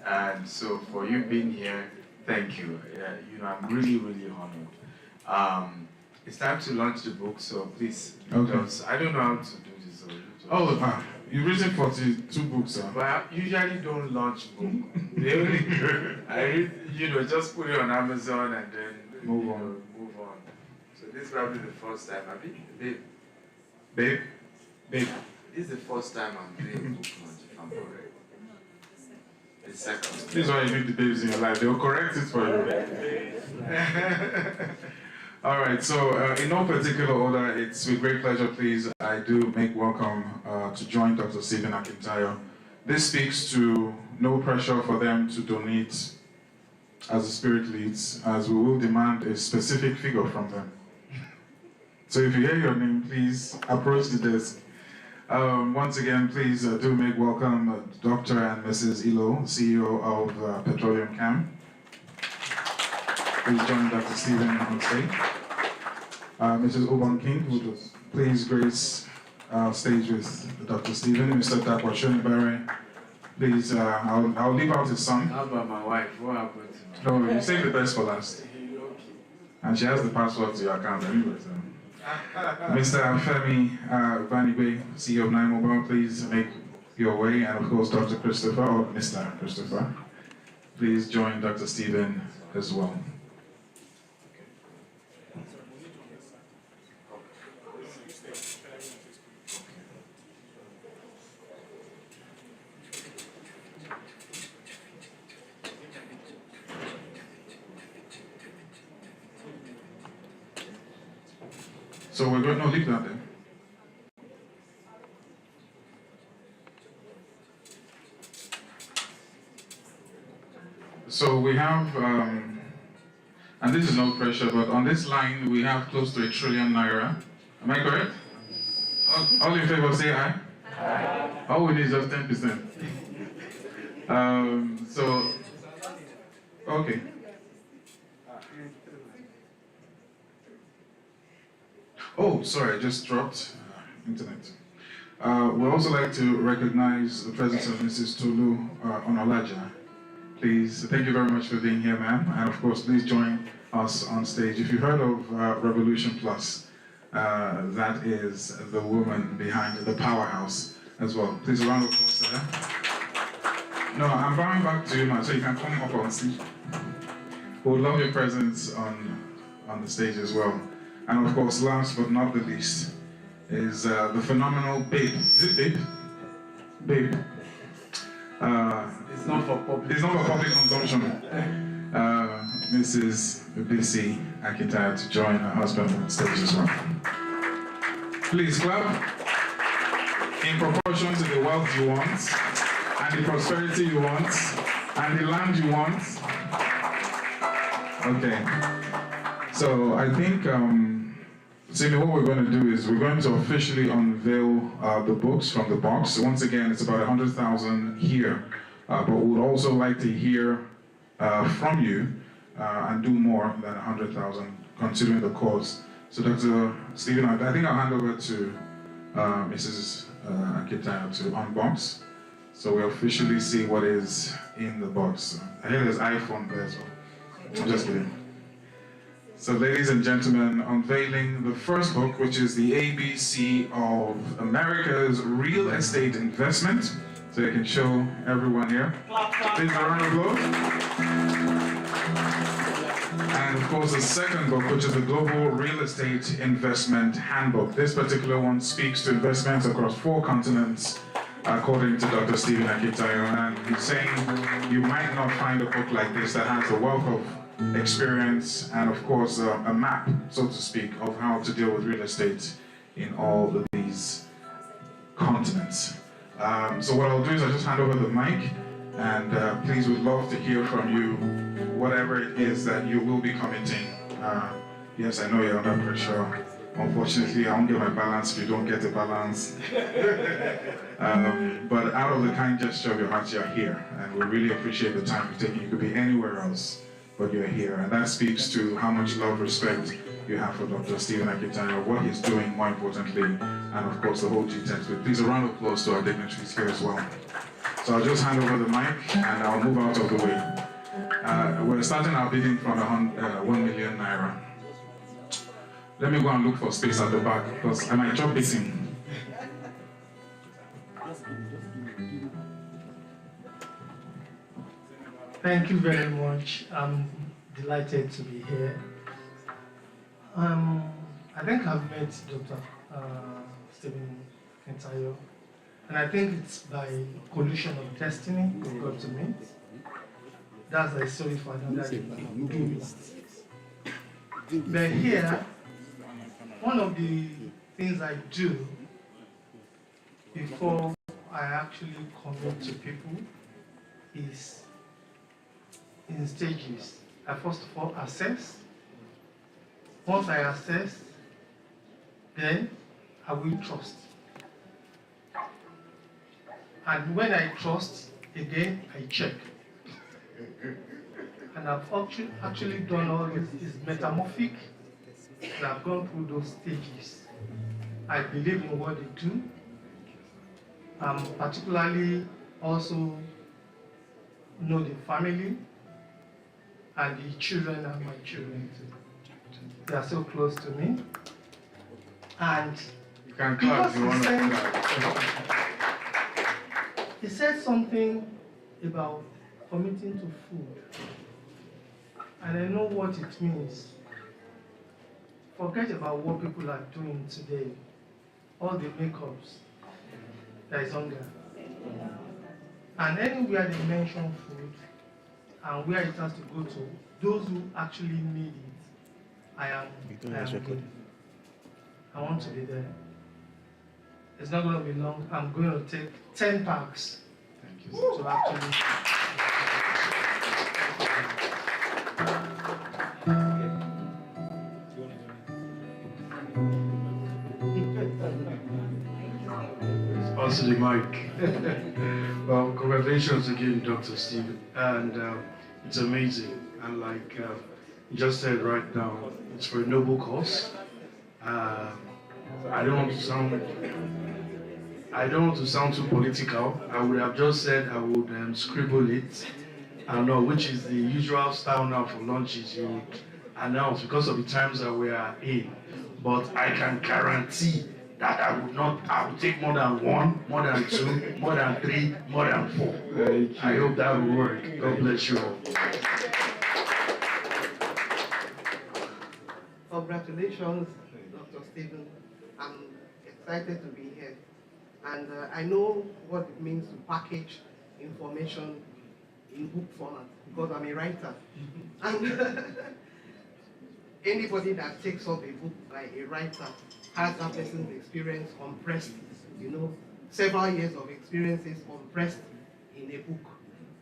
[SPEAKER 3] And so for you being here, thank you. I'm really, really honored. It's time to launch the book, so please.
[SPEAKER 1] Okay.
[SPEAKER 3] I don't know how to do this.
[SPEAKER 1] You've written 42 books, sir.
[SPEAKER 3] But I usually don't launch book. They only, just put it on Amazon and then move on. So this is probably the first time. Babe. This is the first time I'm doing a book launch, if I'm correct. The second.
[SPEAKER 1] This is why you need the babes in your life. They'll correct it for you. All right, so in no particular order, it's with great pleasure, please, I do make welcome to join Dr. Stephen Akintayo. This speaks to no pressure for them to donate as the Spirit leads, as we will demand a specific figure from them. So if you hear your name, please approach the desk. Once again, please do make welcome Dr. and Mrs. Ilo, CEO of Petroleum Cam. Please join Dr. Stephen on stage. Mrs. Oban King, would please grace stage with Dr. Stephen. Mr. Takwa Shonibare, please, I'll leave out his son.
[SPEAKER 3] How about my wife? What happened to
[SPEAKER 1] No, you save the best for last. And she has the password to your account anyway. So. Mr. Femi Vanigwe, CEO of 9 Mobile, please make your way. And of course, Dr. Christopher, or Mr. Christopher, please join Dr. Stephen as well. So we're going to leave that there. So we have, and this is no pressure, but on this line we have close to 1 trillion naira. Am I correct? All in favor say aye. Aye. All we need is just 10%. So, okay. Oh, sorry, I just dropped internet. We'd also like to recognize the presence of Mrs. Tolu Onolaja. Please, thank you very much for being here, ma'am. And of course, please join us on stage. If you've heard of Revolution Plus, that is the woman behind the powerhouse as well. Please, a round of applause to her. No, I'm bowing back to you, ma'am, so you can come up on stage. We would love your presence on the stage as well. And of course, last but not the least, is the phenomenal Babe. Is it Babe? Babe.
[SPEAKER 7] It's not for public.
[SPEAKER 1] It's not for public consumption. Mrs. Bisi Akintayo to join her husband on stage as well. Please clap. In proportion to the wealth you want, and the prosperity you want, and the land you want. Okay. So I think, Simi, what we're going to do is we're going to officially unveil the books from the box. Once again, it's about 100,000 here, but we would also like to hear from you and do more than 100,000, considering the cost. So Dr. Stephen, I think I'll hand over to Mrs. Akintayo to unbox. So we officially see what is in the box. I hear there's iPhone there, so I'm just kidding. So ladies and gentlemen, unveiling the first book, which is the ABC of America's Real Estate Investment. So you can show everyone here. Please, a round of applause. And of course, the second book, which is the Global Real Estate Investment Handbook. This particular one speaks to investments across 4 continents, according to Dr. Stephen Akintayo. And he's saying you might not find a book like this that has a wealth of experience and of course a map, so to speak, of how to deal with real estate in all of these continents. So what I'll do is I'll just hand over the mic, and please, we'd love to hear from you, whatever it is that you will be committing. Yes, I know you're under pressure. Unfortunately, I won't get my balance if you don't get the balance. But out of the kind gesture of your heart, you're here, and we really appreciate the time you've taken. You could be anywhere else, but you're here, and that speaks to how much love, respect you have for Dr. Stephen Akintayo, what he's doing, more importantly, and of course the whole G10. But please, a round of applause to our dignitaries here as well. So I'll just hand over the mic, and I'll move out of the way. We're starting our bidding from 1 million naira. Let me go and look for space at the back, because I might drop this in.
[SPEAKER 9] Thank you very much. I'm delighted to be here. I think I've met Dr. Stephen Akintayo, and I think it's by collision of destiny we got to meet. That's a story for another day. But here, one of the things I do before I actually commit to people is in stages. I first of all assess. Once I assess, then I will trust. And when I trust, again, I check. And I've actually done all this metamorphic, and I've gone through those stages. I believe in what they do. Particularly also know the family, and the children are my children too. They are so close to me. And
[SPEAKER 1] You can clap if you want to clap.
[SPEAKER 9] he said something about committing to food. And I know what it means. Forget about what people are doing today. All the makeups. There is hunger. And anywhere they mention food, and where it has to go to, those who actually need it, I am good. I want to be there. It's not going to be long. I'm going to take 10 packs.
[SPEAKER 1] Thank you.
[SPEAKER 9] To actually.
[SPEAKER 10] to the mic. Well, congratulations again, Dr. Stephen. And it's amazing. And like you just said right now, it's for a noble cause. I don't want to sound too political. I would have just said I would scribble it. I know, which is the usual style now for lunches. You would announce because of the times that we are in. But I can guarantee that I will take more than one, more than two, more than three, more than four. I hope that will work. God bless you all.
[SPEAKER 11] Congratulations, Dr. Stephen. I'm excited to be here. And I know what it means to package information in book format because I'm a writer. And anybody that takes up a book by a writer has that person's experience compressed, several years of experiences compressed in a book.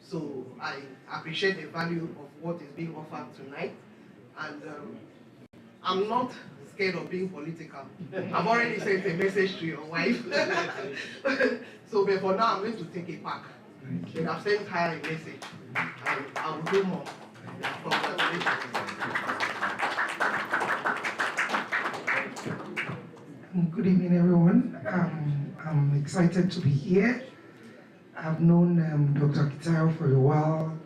[SPEAKER 11] So I appreciate the value of what is being offered tonight. And I'm not scared of being political. I've already sent a message to your wife. So but for now, I'm going to take a pack. But I've sent her a message. And I will do more. Congratulations.
[SPEAKER 12] Good evening, everyone. I'm excited to be here. I've known Dr. Akintayo for a while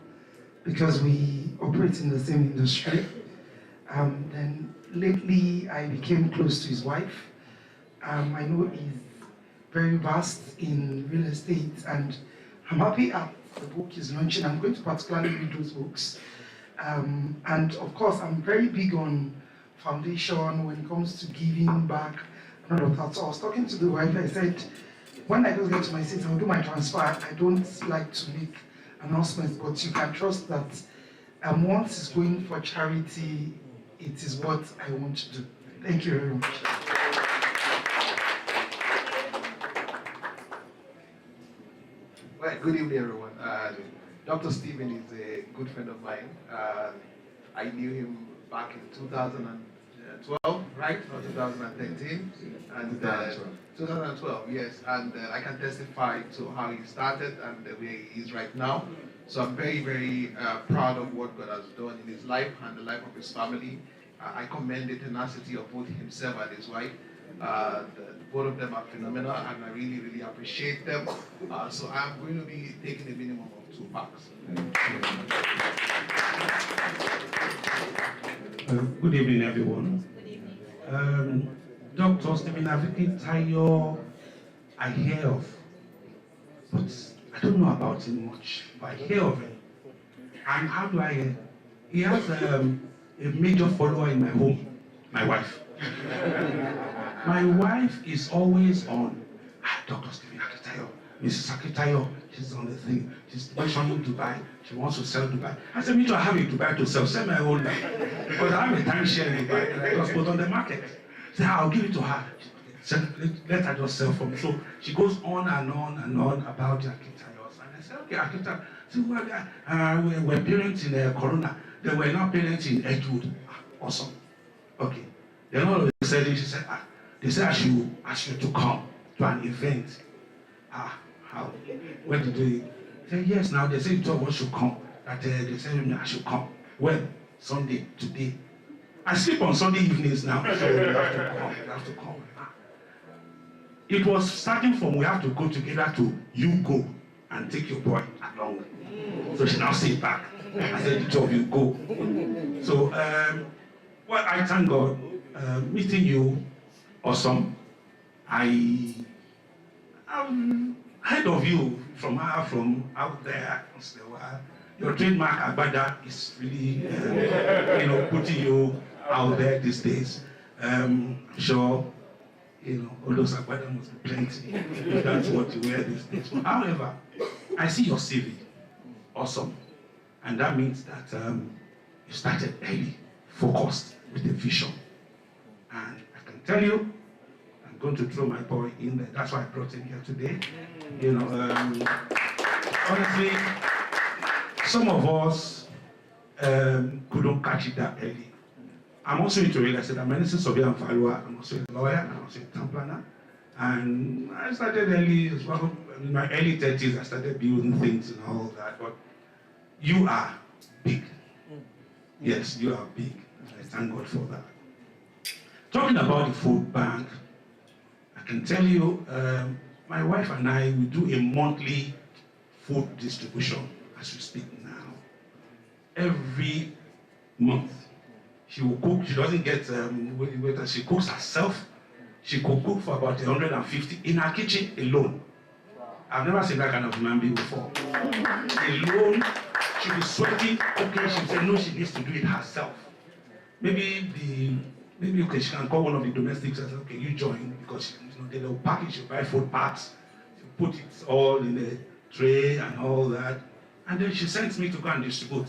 [SPEAKER 12] because we operate in the same industry. Then lately, I became close to his wife. I know he's very vast in real estate, and I'm happy that the book is launching. I'm going to particularly read those books. And of course, I'm very big on foundation when it comes to giving back. So I was talking to the wife, I said, when I just get to my seat, I'll do my transfer. I don't like to make announcements, but you can trust that once it's going for charity, it is what I want to do. Thank you very much.
[SPEAKER 13] Well, good evening, everyone. Dr. Stephen is a good friend of mine. I knew him back in 2012, right? Or 2013. And 2012, yes. And I can testify to how he started and the way he is right now. So I'm very, very proud of what God has done in his life and the life of his family. I commend the tenacity of both himself and his wife. Both of them are phenomenal, and I really, really appreciate them. So I'm going to be taking a minimum of 2 packs.
[SPEAKER 14] Good evening, everyone. Dr. Stephen Akintayo, I hear of, but I don't know about him much, but I hear of him. And how do I hear? He has a major follower in my home, my wife. My wife is always on, Dr. Stephen Akintayo, Mrs. Akintayo, she's on the thing, she's mentioning Dubai, she wants to sell Dubai. I said, me too, I have a Dubai to sell, sell my own now. Because I have a timeshare in Dubai, and I just put on the market. Say, I'll give it to her. Let her just sell for me. So she goes on and on and on about the Akintayos. And I said, okay, Akintayo, so we're parents in Corona. They were not parents in Edgewood. Awesome. Okay. Then all of a sudden she said, they said I should ask you to come to an event. How? When did they say yes? Now they say you told us should come. That they said I should come. When? Sunday, today. I sleep on Sunday evenings now, so you have to come. You have to come. It was starting from we have to go together to you go and take your boy along. So she now sit back. I said the two of you go. So well, I thank God. Meeting you, awesome. I've heard of you from out there. Your trademark Agbada is really, putting you out there these days. I'm sure, all those Agbada must be plenty. If that's what you wear these days. However, I see your CV, awesome, and that means that you started early, focused with a vision. And I can tell you, I'm going to throw my boy in there. That's why I brought him here today. Honestly, some of us couldn't catch it that early. I'm also into real estate. I'm an surveyor and follower. I'm also a lawyer. I'm also a town planner. And I started early as well. In my early 30s, I started building things and all that. But you are big. Yes, you are big. I thank God for that. Talking about the food bank, I can tell you, my wife and I, we do a monthly food distribution as we speak now. Every month, she will cook. She doesn't get waiter. She cooks herself. She could cook for about 150 in her kitchen alone. I've never seen that kind of human being before. Alone, she'll be sweating. Okay, she said no, she needs to do it herself. Maybe okay, she can call one of the domestics and say, okay, you join, because they'll package, she'll buy food parts, she'll put it all in a tray and all that, and then she sends me to go and distribute.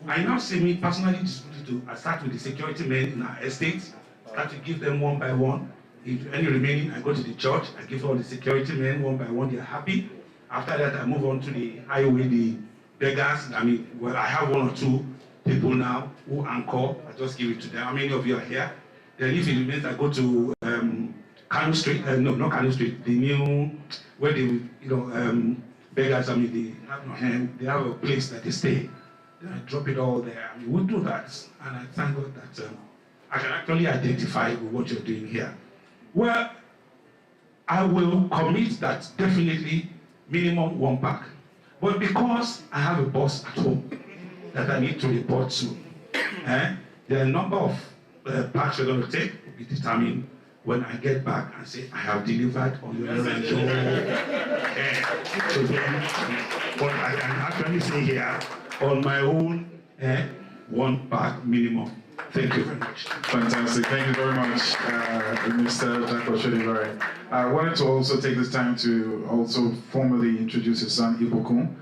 [SPEAKER 14] I now see me personally distribute I start with the security men in our estate, start to give them one by one. If any remaining, I go to the church, I give all the security men one by one, they're happy. After that, I move on to the highway, the beggars. I have one or two people now who anchor. I just give it to them. How many of you are here? Then if it remains, I go to Kano Street. No, not Kano Street. The new where they, beggars. They have a place that they stay. Then I drop it all there. We do that, and I thank God that I can actually identify with what you're doing here. Well, I will commit that definitely minimum 1 pack. But because I have a boss at home that I need to report to, the number of packs we're going to take will be determined when I get back and say, I have delivered on your errand. But I can actually say here, on my own, 1 pack minimum. Thank you very much.
[SPEAKER 1] Fantastic. Thank you very much, Mr. Jacob. I wanted to also take this time to also formally introduce his son, Ibukun,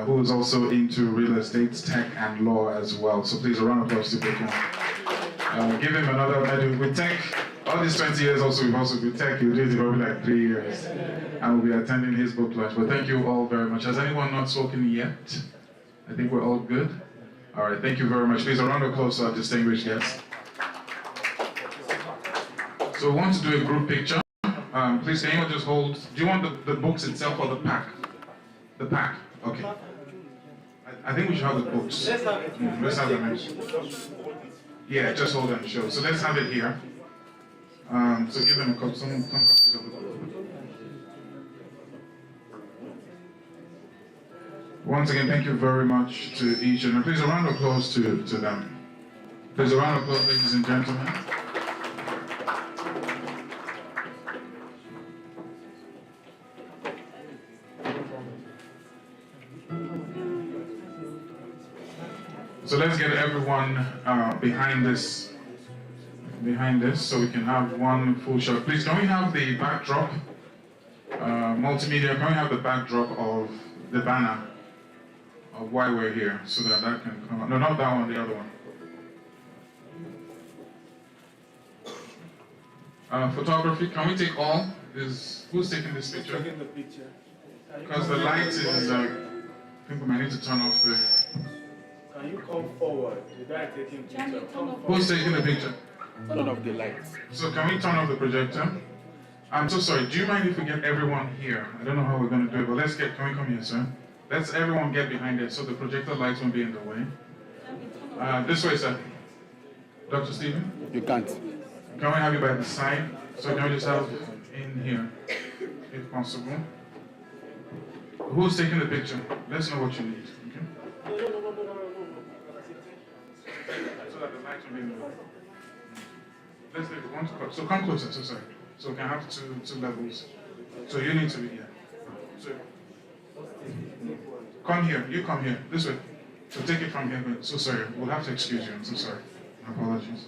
[SPEAKER 1] who is also into real estate, tech, and law as well. So please, a round of applause to Ibukun. Give him another medal. With tech, all these 20 years also, we've also with tech, you did it probably like 3 years. And we'll be attending his book launch. But thank you all very much. Has anyone not spoken yet? I think we're all good. All right, thank you very much. Please, a round of applause to our distinguished guests. So we want to do a group picture. Please, can you just hold, do you want the books itself or the pack? The pack, okay. I think we should have the books. Let's have them. Yeah, just hold and show. So let's have it here. So give them a copy, some copies of the book. Once again, thank you very much to each and please a round of applause to them. Please a round of applause, ladies and gentlemen. So let's get everyone behind this so we can have one full shot. Please, can we have the backdrop, multimedia, can we have the backdrop of the banner of why we're here, so that can come out. No, not that one, the other one. Photography, can we take all? Who's taking this picture?
[SPEAKER 7] Taking the picture.
[SPEAKER 1] Because the light is, I think we might need to turn off the...
[SPEAKER 7] Can you come forward? The guy taking picture.
[SPEAKER 1] Who's taking the picture?
[SPEAKER 7] Turn off the lights.
[SPEAKER 1] So can we turn off the projector? I'm so sorry, do you mind if we get everyone here? I don't know how we're going to do it, but can we come here, sir? Let's everyone get behind it so the projector lights won't be in the way. This way, sir. Dr. Stephen?
[SPEAKER 7] You can't.
[SPEAKER 1] Can we have you by the side? So can we just have in here, if possible? Who's taking the picture? Let's know what you need, okay? So that the lights won't be in the way. Let's take one to cut. So come closer, so sorry. So we can have two levels. So you need to be here. So come here, you come here, this way. So take it from here, but so sorry, we'll have to excuse you, I'm so sorry. My apologies.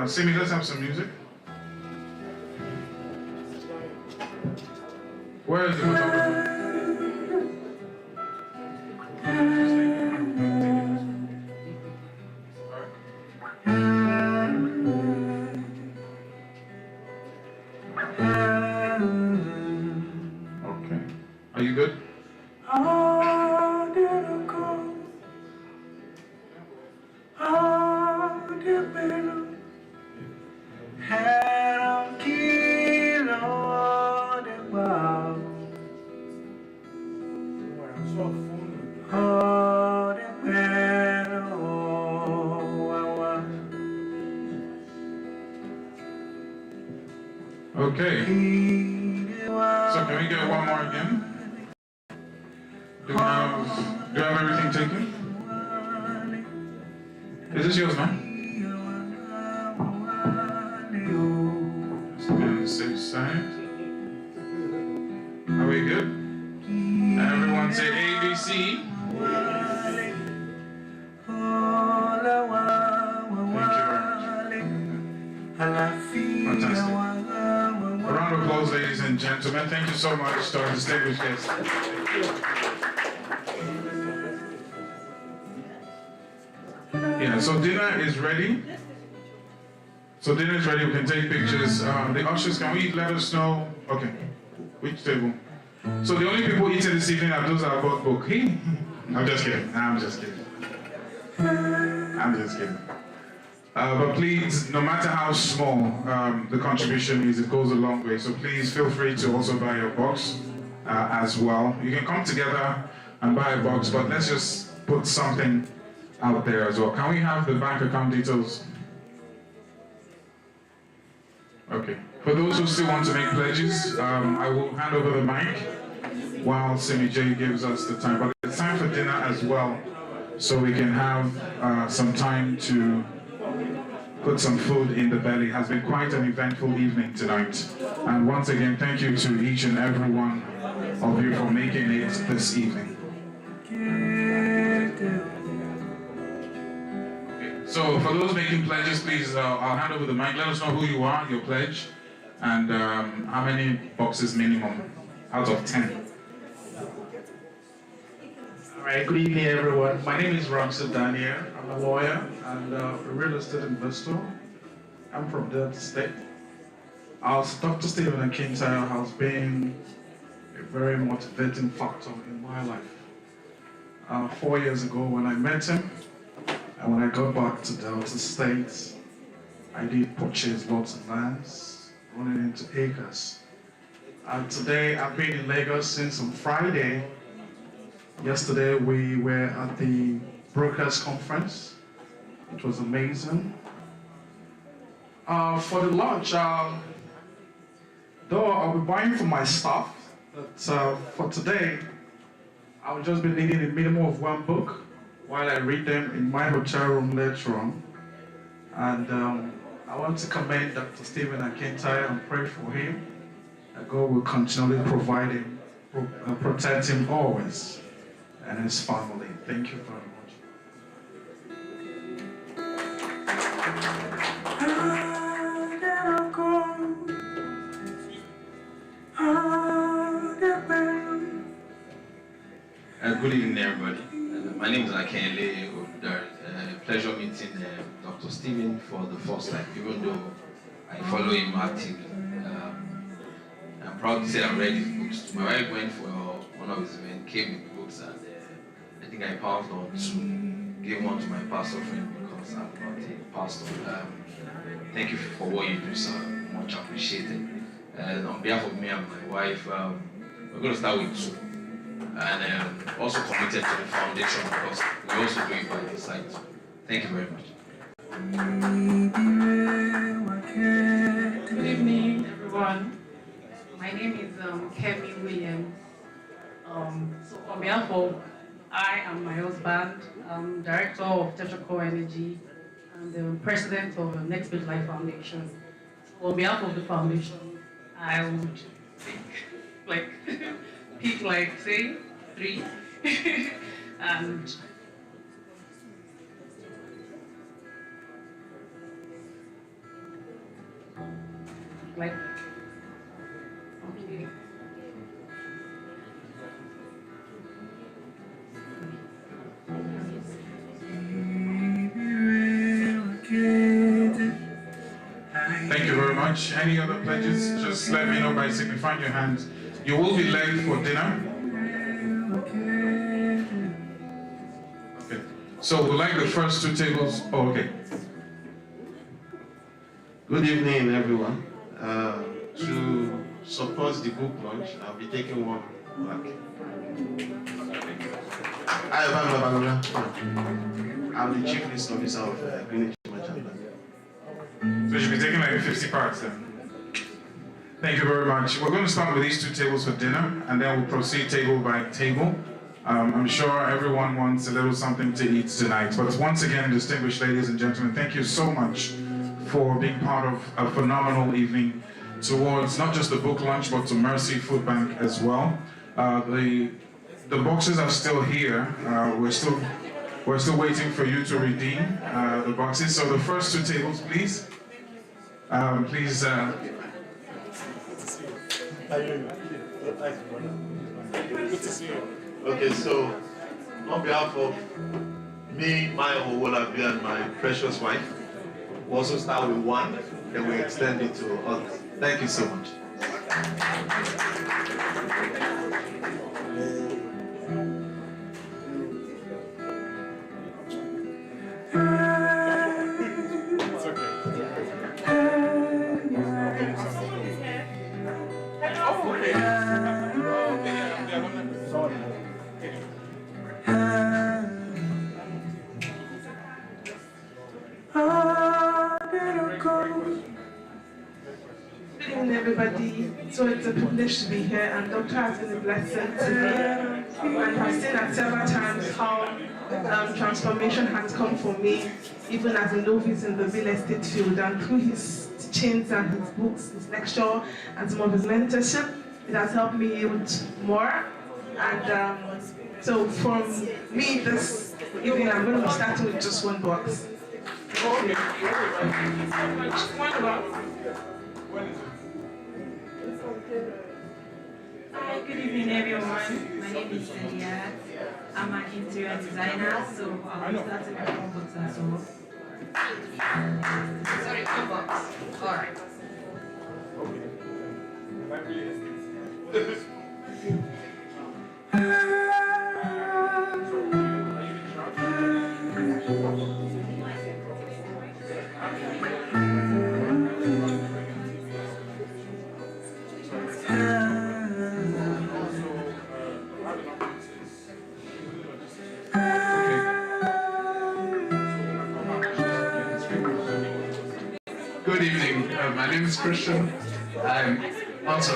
[SPEAKER 1] Simi, let's have some music. Where is the photographer? Okay. Are you good?
[SPEAKER 6] I'll get better.
[SPEAKER 1] Okay. So can we get one more again? Do you have everything taken? Is this yours, man? Let's be on the safe side. Are we good? Everyone say ABC. Thank you very much. Fantastic. A round of applause, ladies and gentlemen. Thank you so much to our distinguished guests. Yeah, so dinner is ready. So dinner is ready. We can take pictures. The ushers, can we let us know? Okay. Which table? So the only people eating this evening are those that have bought book. Hey? I'm just kidding. I'm just kidding. I'm just kidding. But please, no matter how small the contribution is, it goes a long way. So please feel free to also buy your box as well. You can come together and buy a box, but let's just put something out there as well. Can we have the bank account details? Okay. For those who still want to make pledges, I will hand over the mic while Simi J gives us the time. But it's time for dinner as well, so we can have some time to put some food in the belly. It has been quite an eventful evening tonight. And once again, thank you to each and every one of you for making it this evening. Okay. So for those making pledges, please, I'll hand over the mic. Let us know who you are, your pledge, and how many boxes minimum out of 10.
[SPEAKER 10] All right, good evening, everyone. My name is Ramsey Daniel. I'm a lawyer and a real estate investor. I'm from Delta State. Dr. Stephen Akintayo has been a very motivating factor in my life. 4 years ago when I met him, and when I got back to Delta State, I did purchase lots of lands, running into acres. And today I've been in Lagos since on Friday. Yesterday we were at the Brokers Conference. It was amazing. For the lunch, though I'll be buying for my staff, but for today, I'll just be needing a minimum of one book while I read them in my hotel room later on. And I want to commend Dr. Stephen Akintayo and pray for him, that God will continually provide him, protect him always, and his family. Thank you very much.
[SPEAKER 15] Good evening, everybody. My name is Akintayo. Pleasure meeting Dr. Stephen for the first time, even though I follow him actively. I'm proud to say I've read his books. My wife went for one of his events, came with books, and I think I passed on two, gave one to my pastor friend because I'm not a pastor. Thank you for what you do, sir. Much appreciated. On behalf of me and my wife, we're going to start with two. And also committed to the foundation because we also do it by the side. Thank you very much.
[SPEAKER 16] Good evening, everyone. My name is Kemi Williams. So on behalf of I and my husband, I'm Director of Tetraco Energy and the President of the Next Page Life Foundation. So on behalf of the foundation, I would pick say 3 and okay.
[SPEAKER 1] Thank you very much. Any other pledges? Just let me know by signifying your hands. You will be late for dinner. Okay. So we'd like the first two tables. Oh, okay.
[SPEAKER 17] Good evening, everyone. To support the book launch, I'll be taking one back.
[SPEAKER 3] I'm the chief list officer of Greenwich Merchant.
[SPEAKER 1] So you should be taking like 50 parts then. Thank you very much. We're going to start with these two tables for dinner, and then we'll proceed table by table. I'm sure everyone wants a little something to eat tonight. But once again, distinguished ladies and gentlemen, thank you so much for being part of a phenomenal evening towards not just the book launch, but to Mercy Food Bank as well. The boxes are still here. We're still waiting for you to redeem the boxes. So the first two tables, please. Please.
[SPEAKER 18] Good to see you.
[SPEAKER 17] Okay, so on behalf of me, my Owolabi, and my precious wife, we also start with one, then we extend it to others. Thank you so much.
[SPEAKER 18] It's okay.
[SPEAKER 2] Good evening, everybody. So it's a privilege to be here, and Doctor has been a blessing to me. And I've seen at several times how transformation has come for me, even as a novice in the real estate field. And through his teachings and his books, his lecture, and some of his mentorship, it has helped me yield more. And so from me this evening, I'm going to be starting with just one box. One box.
[SPEAKER 19] Hi, good evening everyone. My name is Celia. I'm an interior designer, so I'll be starting with one box as well. Sorry, one box. Alright.
[SPEAKER 20] Good evening. My name is Christian. I'm also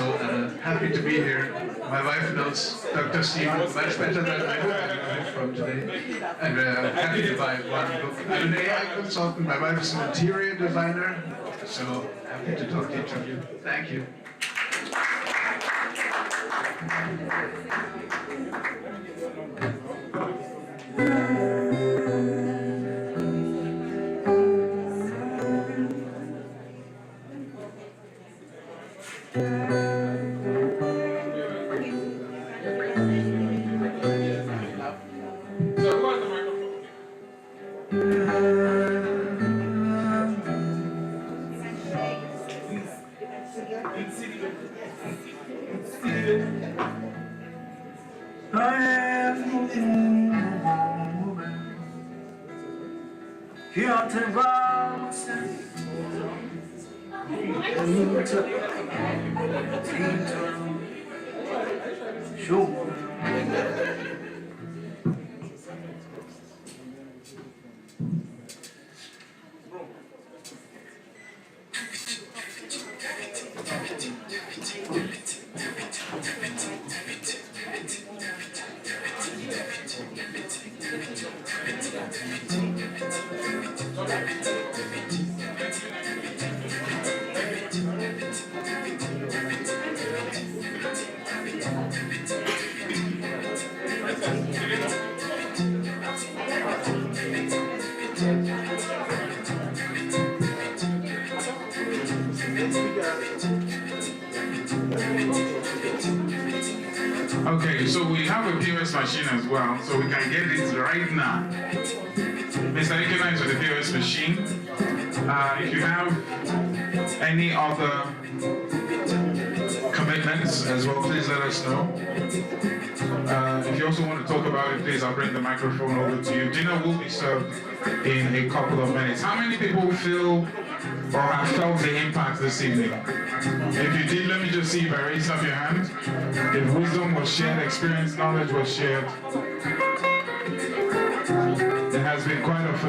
[SPEAKER 20] happy to be here. My wife knows Dr. Stephen much better than I know from today. And happy to buy one book. I'm an AI consultant. My wife is an interior designer. So happy to talk to each of you. Thank you.
[SPEAKER 1] Okay, so we have a POS machine as well, so we can get it right now. Mr. Ikena is with the POS machine. If you have any other commitments as well, please let us know. If you also want to talk about it, please, I'll bring the microphone over to you. Dinner will be served in a couple of minutes. How many people feel or have felt the impact this evening? If you did, let me just see if I raise up your hand. If wisdom was shared, experience, knowledge was shared.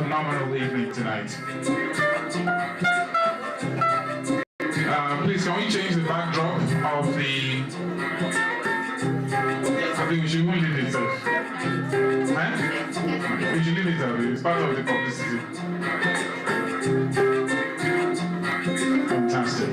[SPEAKER 1] phenomenal evening tonight. Please, can we change the backdrop of the... I think we should even leave it up. Huh? We should leave it up. It's part of the publicity. Fantastic.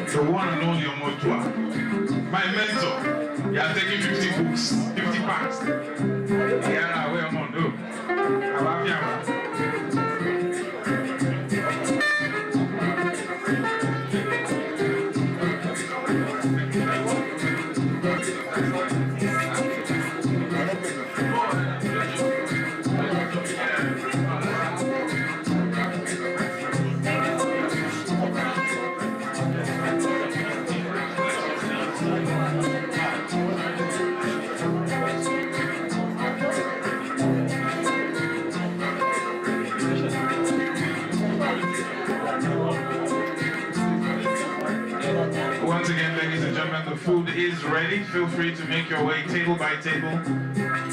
[SPEAKER 1] The one and only Omotua, my mentor. You are taking 50 books, 50 packs. Yeah, where am I? No. Once again, ladies and gentlemen, the food is ready. Feel free to make your way table by table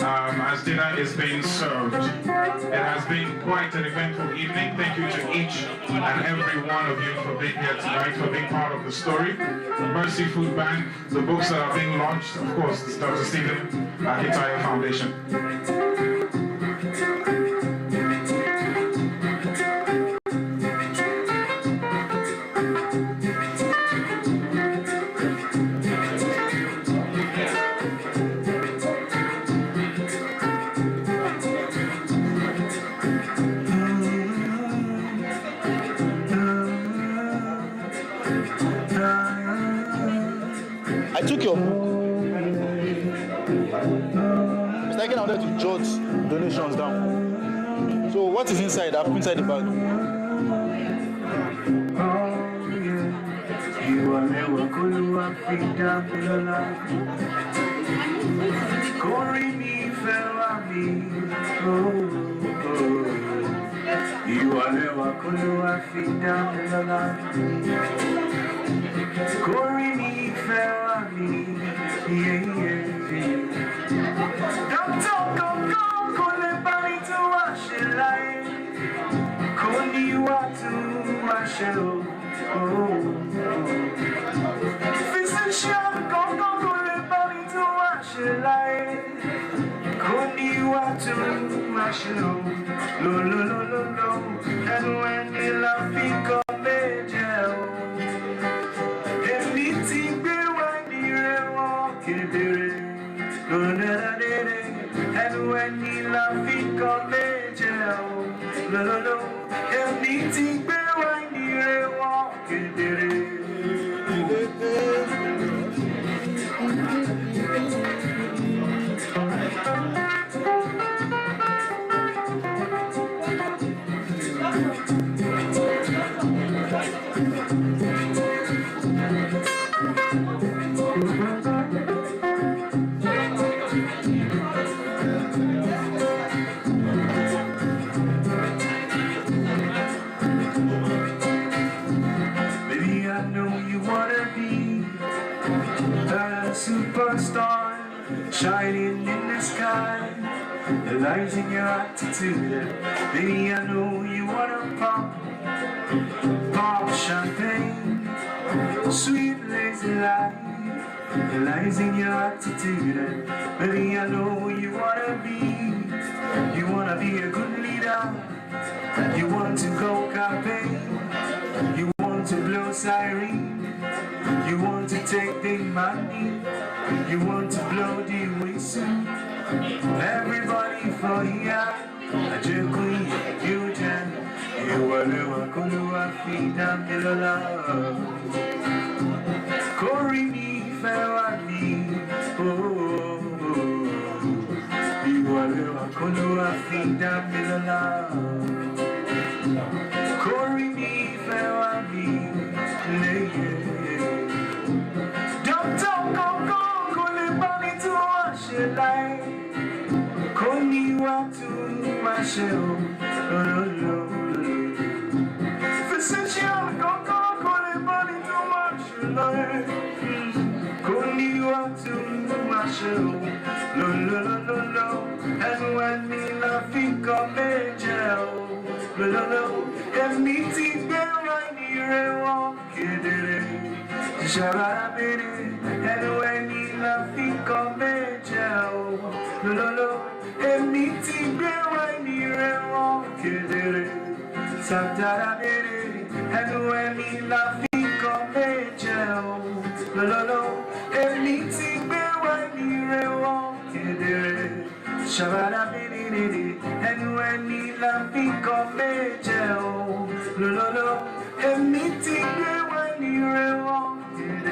[SPEAKER 1] as dinner is being served. It has been quite an eventful evening. Thank you to each and every one of you for being here tonight, for being part of the story. Mercy Food Bank, the books that are being launched, of course, the Dr. Stephen Akintayo Foundation.
[SPEAKER 21] I took your book. It's taken out there to jot donations down. So what is inside? I've put inside the bag.
[SPEAKER 6] And when you love me, come anything be when you walk and when you love me, come anything be when you walk Baby, I know you wanna be a superstar, shining in the sky. The lies in your attitude. Baby, I know you wanna pop champagne, sweet lazy life. It lies in your attitude, and baby, I know you wanna be a good leader. You want to go campaign, you want to blow siren, you want to take the money, you want to blow the whistle. Everybody for here, I just queen, you can. You will never go to a feed and be love. Corey me, fair me, oh. You will never go to a feed and be love. Corey me, fair me, don't go, le money to wash your life. Koni watu masheo, Physician, go, le money to wash your life. Koni watu masheo, no. And when me laughing come jail, no. And meeting them right near walk it. And when me laughing come jail, no. And meeting them right near walk it. And when me laughing come jail, no. And meeting them right near walk it. And when me laughing come jail, no. And meeting them right near walk it.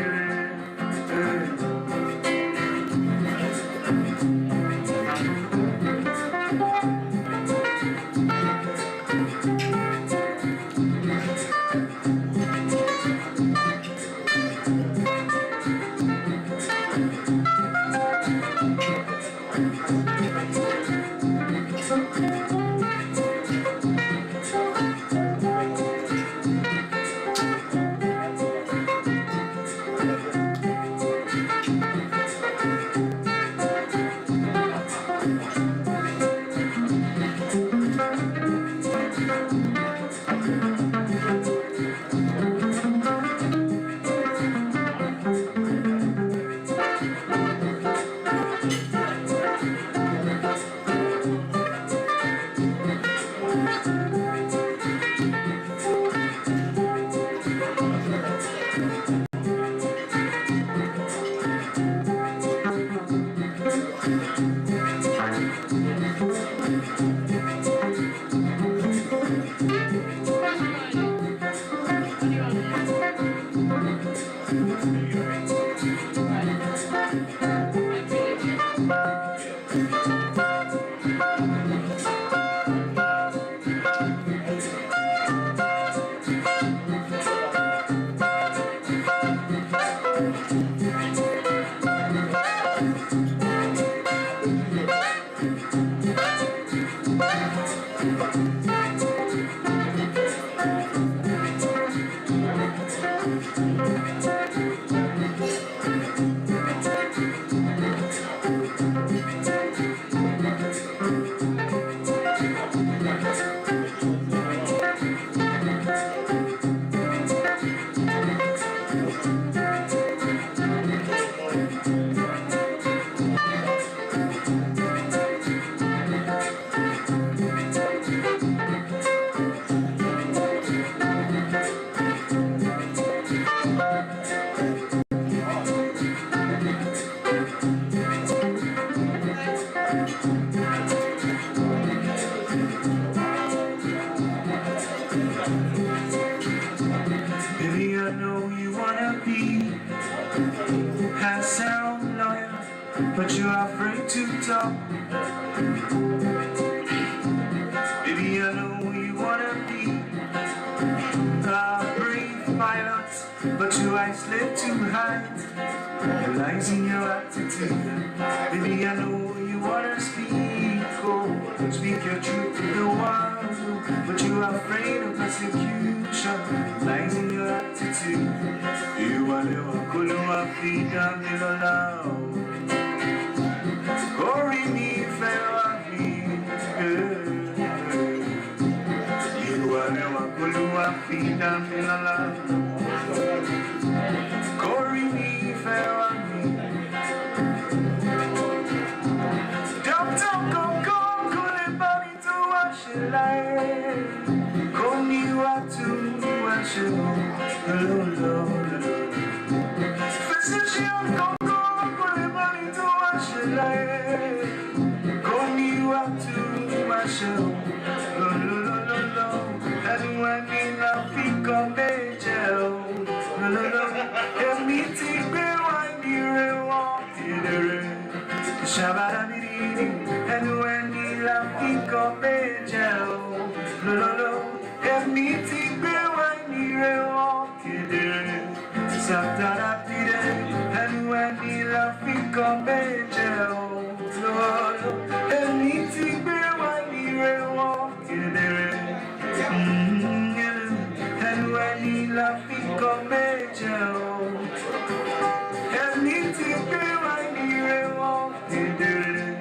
[SPEAKER 6] Baby, I know you wanna be a sound lawyer, but you're afraid to talk. Baby, I know you wanna be a brave pilot, but your eyes slip to hide. It lies in your attitude. Baby, I know you wanna speak, speak your truth to the world, but you're afraid of persecution. It lies in your attitude. You are never gonna feed down in the love. Corey me, fair me. You are never gonna feed down in the love. Corey me, fair me. show. Lo, lo, lo, lo, lo. And when we love, we come angel. Lo, lo, lo. And me take me one year walk in the rain. Shabba-dabba-dee-dee. And when we love, we come angel. Lo, lo, lo. And me take me one year walk in the rain. Shabba-dabba-dee-dee. And when we love, we come angel. And me take me one year walk in the rain. And when he love, he come angel. And me take me one year walk in the rain.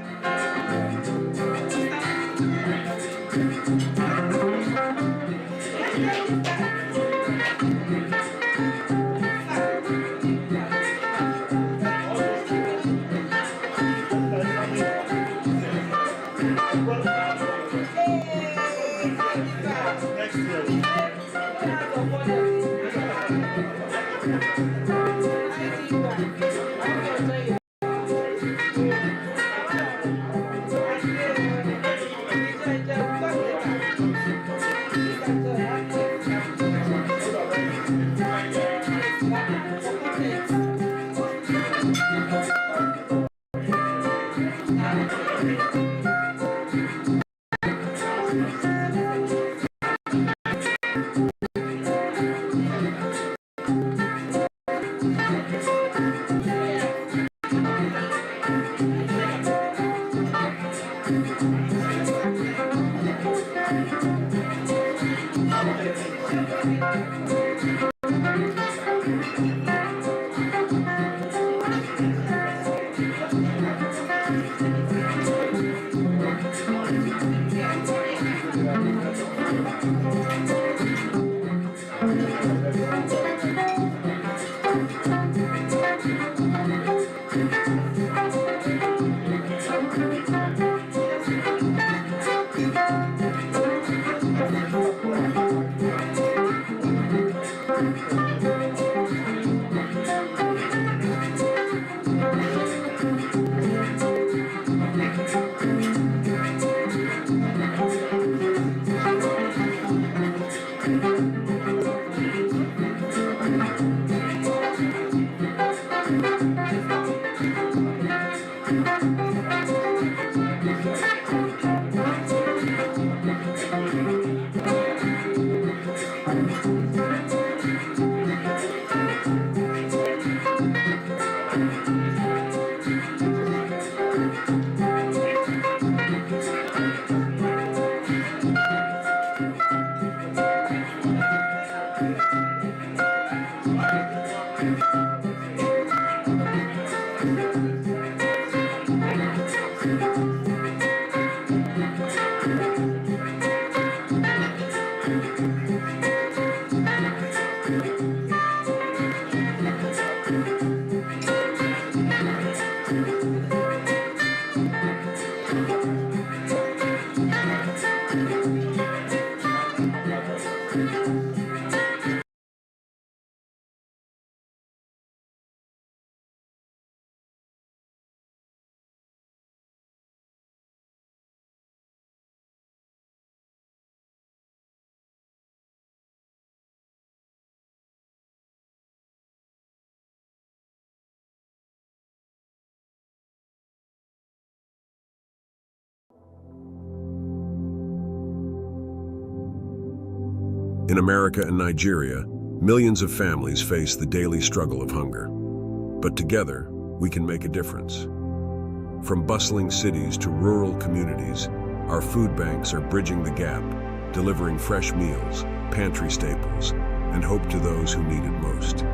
[SPEAKER 5] In America and Nigeria, millions of families face the daily struggle of hunger. But together, we can make a difference. From bustling cities to rural communities, our food banks are bridging the gap, delivering fresh meals, pantry staples, and hope to those who need it most.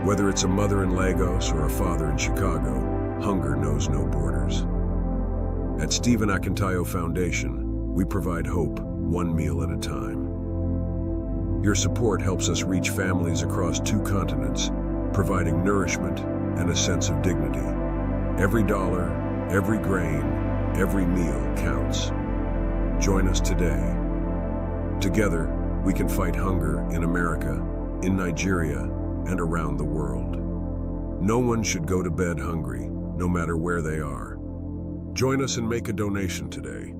[SPEAKER 5] Whether it's a mother in Lagos or a father in Chicago, hunger knows no borders. At Stephen Akintayo Foundation, we provide hope one meal at a time. Your support helps us reach families across 2 continents, providing nourishment and a sense of dignity. Every dollar, every grain, every meal counts. Join us today. Together, we can fight hunger in America, in Nigeria, and around the world. No one should go to bed hungry, no matter where they are. Join us and make a donation today.